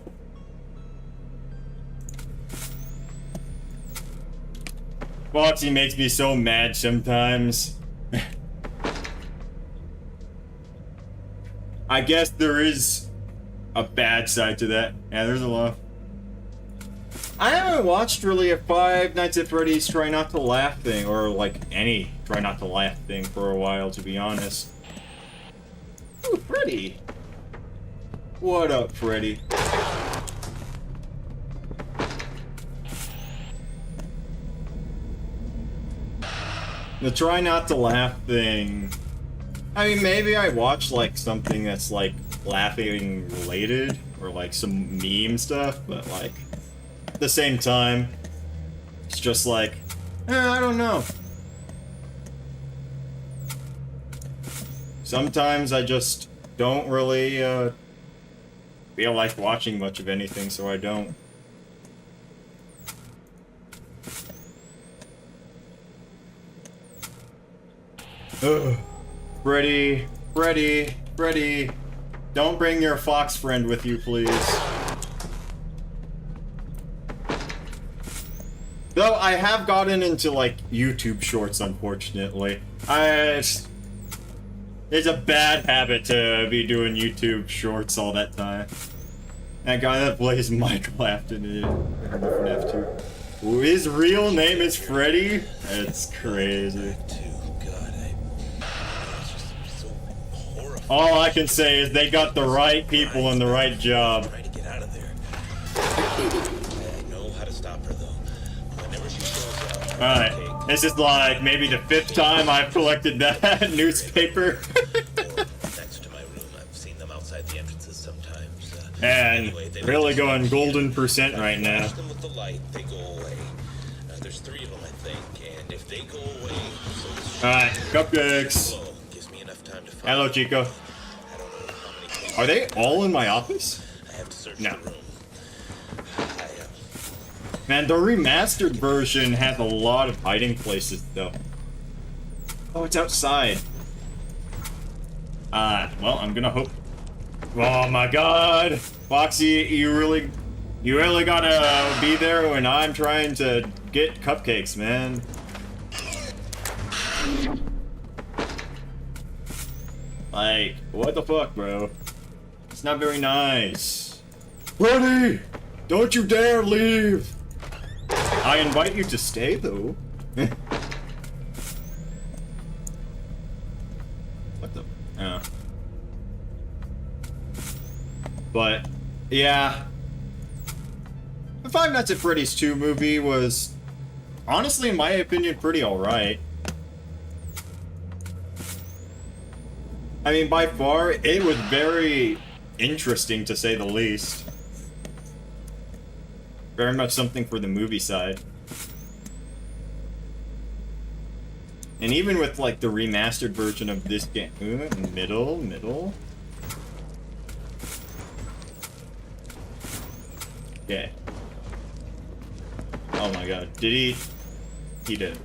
Foxy makes me so mad sometimes. I guess there is a bad side to that. Yeah, there's a lot. I haven't watched really a Five Nights at Freddy's Try Not to Laugh thing, or like any Try Not to Laugh thing for a while, to be honest. Ooh, Freddy! What up, Freddy? The Try Not to Laugh thing. I mean, maybe I watch like something that's like laughing related, or like some meme stuff, but like at the same time, it's just like, I don't know. Sometimes I just don't really feel like watching much of anything, so I don't. Ugh. Freddy, don't bring your fox friend with you, please. Though I have gotten into like YouTube shorts, unfortunately. It's a bad habit to be doing YouTube shorts all that time. That guy that plays Michael Afton in FNAF 2. His real name is Freddy? That's crazy. All I can say is they got the right people in the right job. Try to get out of there. I know how to stop her though. Whenever she shows up. Alright, this is like maybe the 5th time I've collected that newspaper. Next to my room, I've seen them outside outside the entrances sometimes. And Anyway, they really went to going the golden theater. percent right now. Flash them with the light, they go away. There's 3 of them, I think, and if they go away, so this Alright, cupcakes. flow gives me enough time to find. Hello, Chico. I don't know how many cases Are they all in my office? I have to search No. the room. Man, the remastered version has a lot of hiding places, though. Oh, it's outside. Well, I'm gonna hope. Oh my God, Foxy, you really gotta be there when I'm trying to get cupcakes, man. Like, what the fuck, bro? It's not very nice. Buddy, don't you dare leave. I invite you to stay, though. What the? Oh. But, yeah. The Five Nights at Freddy's 2 movie was, honestly, in my opinion, pretty alright. I mean, by far, it was very interesting, to say the least. Very much something for the movie side. And even with, like, the remastered version of this game... Ooh, middle. Okay. Oh my God. Did he... He did.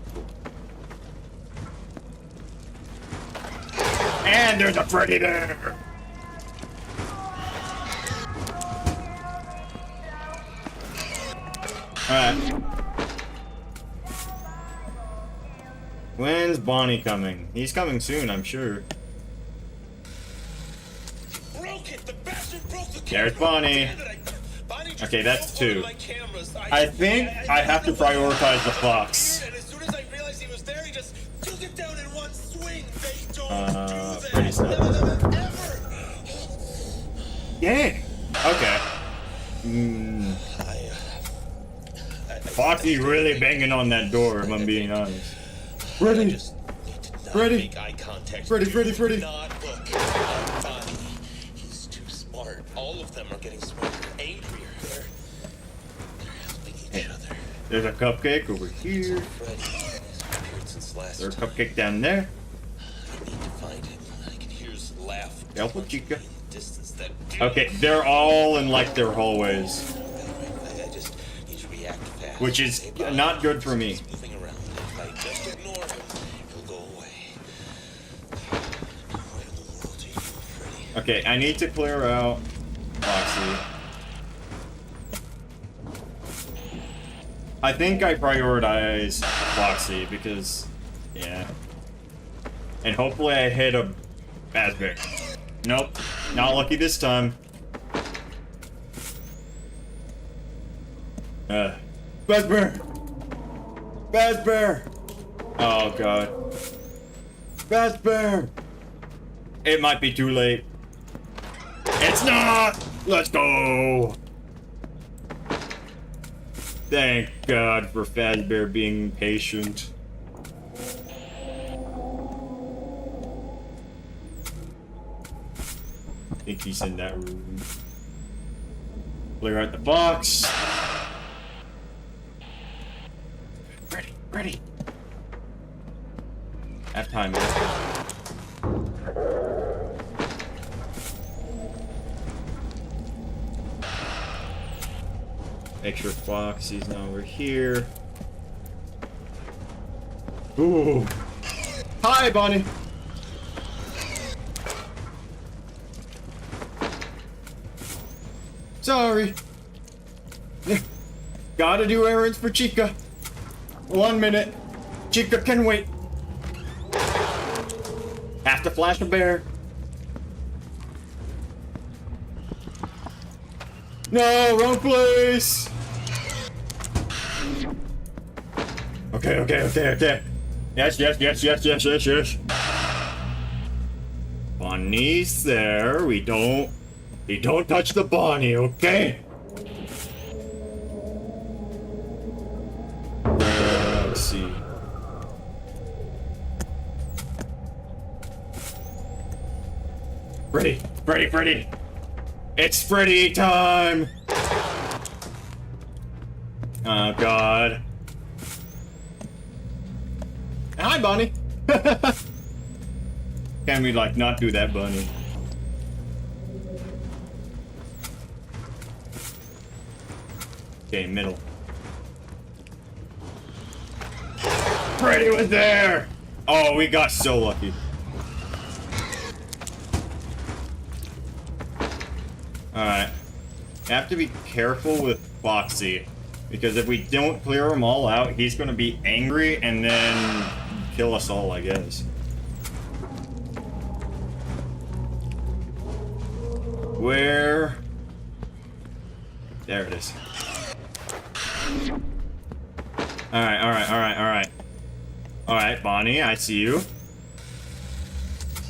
And there's a Freddy there! Alright. When's Bonnie coming? He's coming soon, I'm sure. Broke it! The bastard broke the There's camera. Bonnie. Damn it, Bonnie just Okay, that's broke one of 2. my cameras. I think I have to prioritize the fox. And as soon as I realized he was there, he just took it down in one swing. They don't do Pretty that. slow. Never. Yeah. Okay. Foxy really banging on that door, if I'm being honest. Freddy! Just need to not Freddy! make eye contact. Freddy, Do Freddy, Freddy! Not look at Bonnie. He's too smart. All of them are getting smarter, angrier. They're helping each other. There's a cupcake over here. Freddy has appeared since last There's a time. cupcake down there. I need to find him. I can hear his laugh. Help Chica. in the distance. That Okay, they're all in, like, their hallways. I just need to react fast. Which is Hey, Bonnie, not good for me. he's moving around. If I just ignore him, he'll go away. What in the world are you, Freddy? Okay, I need to clear out Foxy. I think I prioritize Foxy because, yeah. And hopefully I hit a Fazbear. Nope, not lucky this time. Fazbear! Fazbear! Oh God. Fazbear! It might be too late. It's not! Let's go! Thank God for Fazbear being patient. I think he's in that room. Clear out the box. Ready. Have time, man. Make sure Foxy's not over here. Ooh. Hi, Bonnie. Sorry. Gotta do errands for Chica. 1 minute. Chica can wait. Have to flash a bear. No, wrong place. Okay. Yes. Bonnie's there. We don't touch the Bonnie, okay? Let's see. Freddy. It's Freddy time! Oh god. Hi, Bonnie! Can we, like, not do that, Bunny? Okay, middle. Freddy was there! Oh, we got so lucky. Alright. Have to be careful with Foxy. Because if we don't clear them all out, he's gonna be angry and then kill us all, I guess. Where? There it is. Alright, alright, alright, alright. Alright, Bonnie, I see you.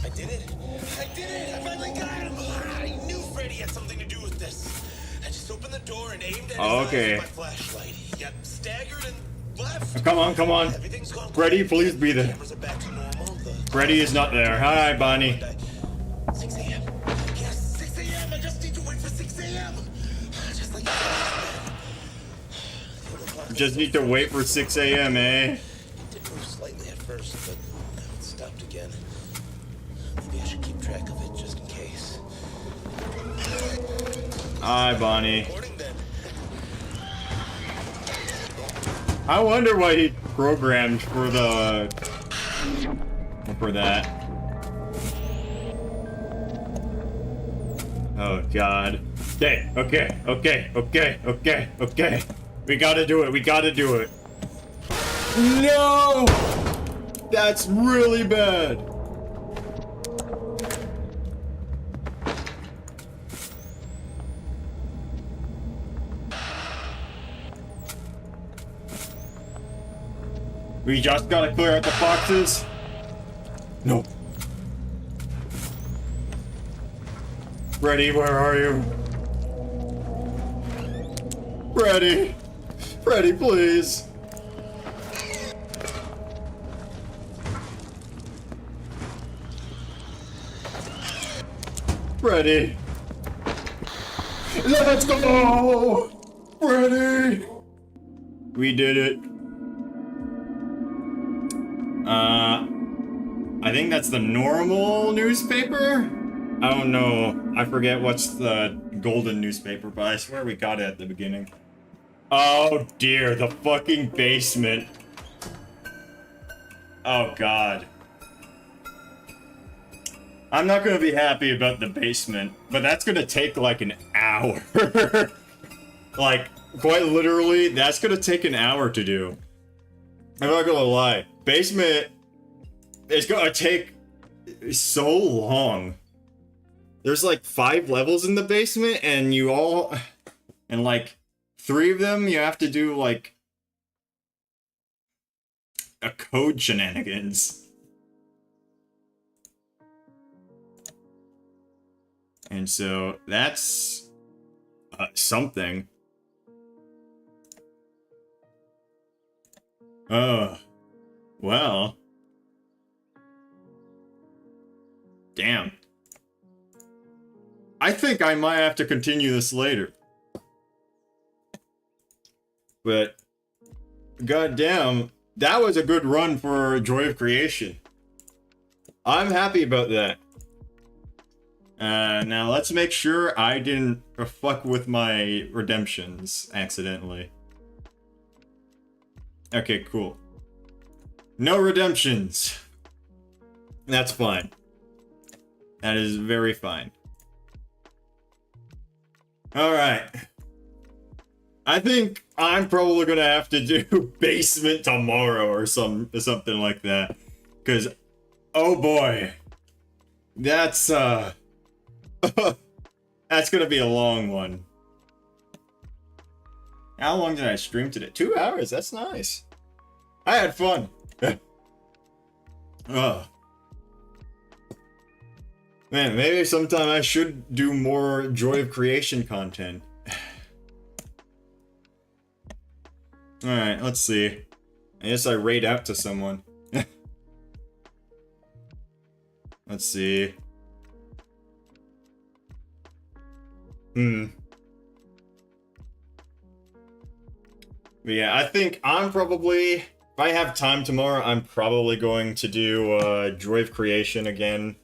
I did it. I did it. I finally got him. I knew Freddy had something to do with this. I just opened the door and aimed at his Okay. eyes with my flashlight. He got staggered and left. Come on, come on. Everything's gone Freddy, quiet. please be there. Cameras are back to normal. Freddy is not there. Hi, Bonnie. 6 a.m. Yes, 6 a.m. I just need to wait for 6 a.m. Just like Just need to wait for 6 a.m., eh? It did move slightly at first, but now it stopped again. Maybe I should keep track of it just in case. Hi, Bonnie. Morning then. I wonder what he programmed for the... for that. Oh, God. Okay, okay, okay, okay, okay, okay. We gotta do it, we gotta do it. No! That's really bad. We just gotta clear out the boxes. No. Freddy, where are you? Freddy! Freddy, please! Freddy! Let's go! Freddy! We did it. I think that's the normal newspaper? I don't know. I forget what's the golden newspaper, but I swear we got it at the beginning. Oh dear, the fucking basement. Oh god. I'm not gonna be happy about the basement, but that's gonna take like an hour. Like, quite literally, that's gonna take an hour to do. I'm not gonna lie. Basement is gonna take so long. There's like 5 levels in the basement, and you all... and like 3 of them you have to do like a code shenanigans. And so that's something. Well. Damn. I think I might have to continue this later. But, goddamn, that was a good run for Joy of Creation. I'm happy about that. Now let's make sure I didn't fuck with my redemptions accidentally. Okay, cool. No redemptions. That's fine. That is very fine. Alright. I think I'm probably gonna have to do basement tomorrow or something like that. Cause, oh boy. That's, that's gonna be a long one. How long did I stream today? 2 hours, that's nice. I had fun. Man, maybe sometime I should do more Joy of Creation content. Alright, let's see. I guess I raid out to someone. Let's see. But yeah, I think I'm probably, if I have time tomorrow, I'm probably going to do Joy of Creation again.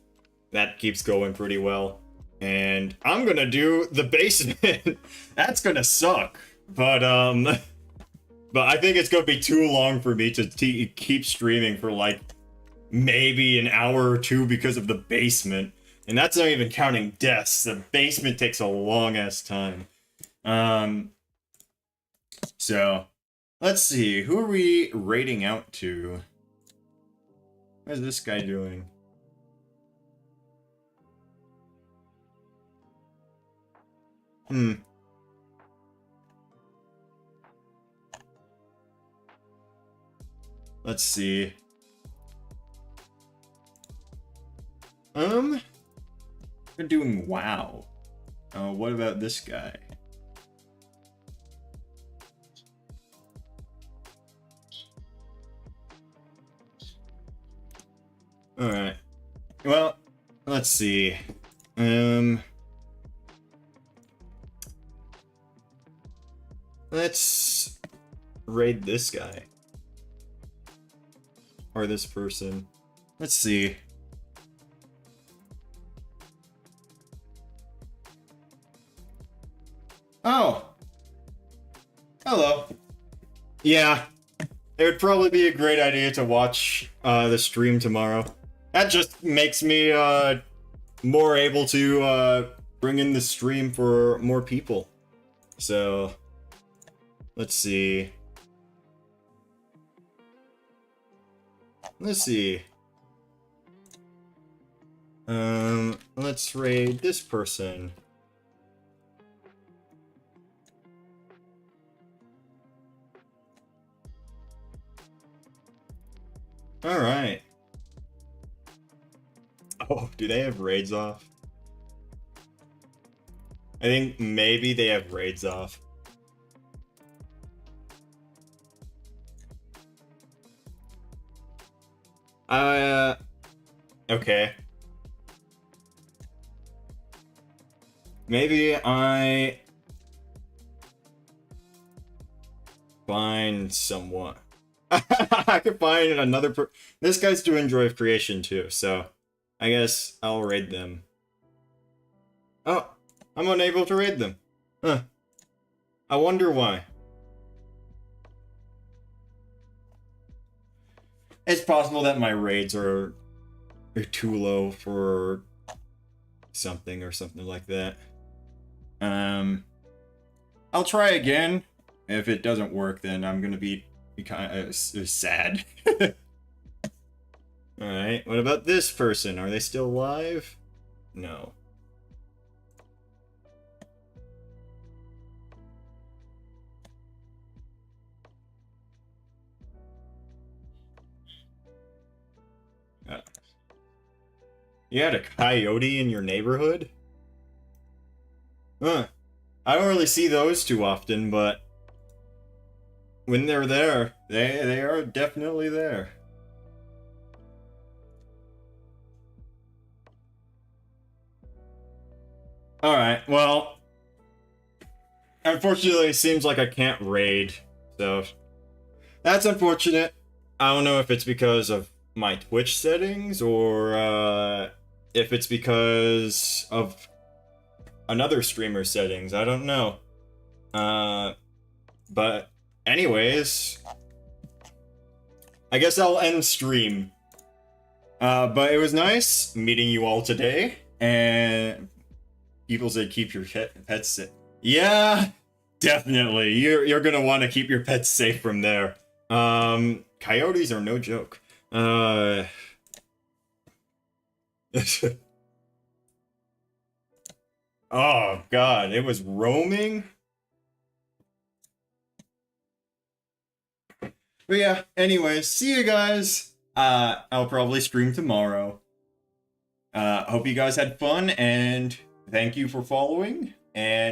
That keeps going pretty well. And I'm gonna do the basement. That's gonna suck. But I think it's gonna be too long for me to keep streaming for like maybe an hour or two because of the basement. And that's not even counting deaths. The basement takes a long ass time. So let's see, who are we raiding out to? What is this guy doing? Let's see. We're doing WoW. Oh, what about this guy? Alright. Well, let's see. Let's raid this guy. Or this person. Let's see. Oh! Hello. Yeah. It would probably be a great idea to watch the stream tomorrow. That just makes me more able to bring in the stream for more people. So, let's see. Let's see. Let's raid this person. Alright. Oh, do they have raids off? I think maybe they have raids off. Okay. Maybe I find someone. I could find another this guy's doing Joy of Creation too, so I guess I'll raid them. Oh, I'm unable to raid them. Huh. I wonder why. It's possible that my raids are too low for something or something like that. I'll try again. If it doesn't work, then I'm gonna be kind of sad. Alright, what about this person? Are they still alive? No. You had a coyote in your neighborhood? Huh. I don't really see those too often, but when they're there, they are definitely there. Alright, well, unfortunately it seems like I can't raid, so that's unfortunate. I don't know if it's because of my Twitch settings or if it's because of another streamer settings. I don't know. But anyways, I guess I'll end stream. But it was nice meeting you all today, and people said keep your pets safe. Yeah, definitely. You're gonna want to keep your pets safe from there. Coyotes are no joke. Oh god, it was roaming. But yeah, anyways, see you guys. I'll probably stream tomorrow. Hope you guys had fun, and thank you for following, and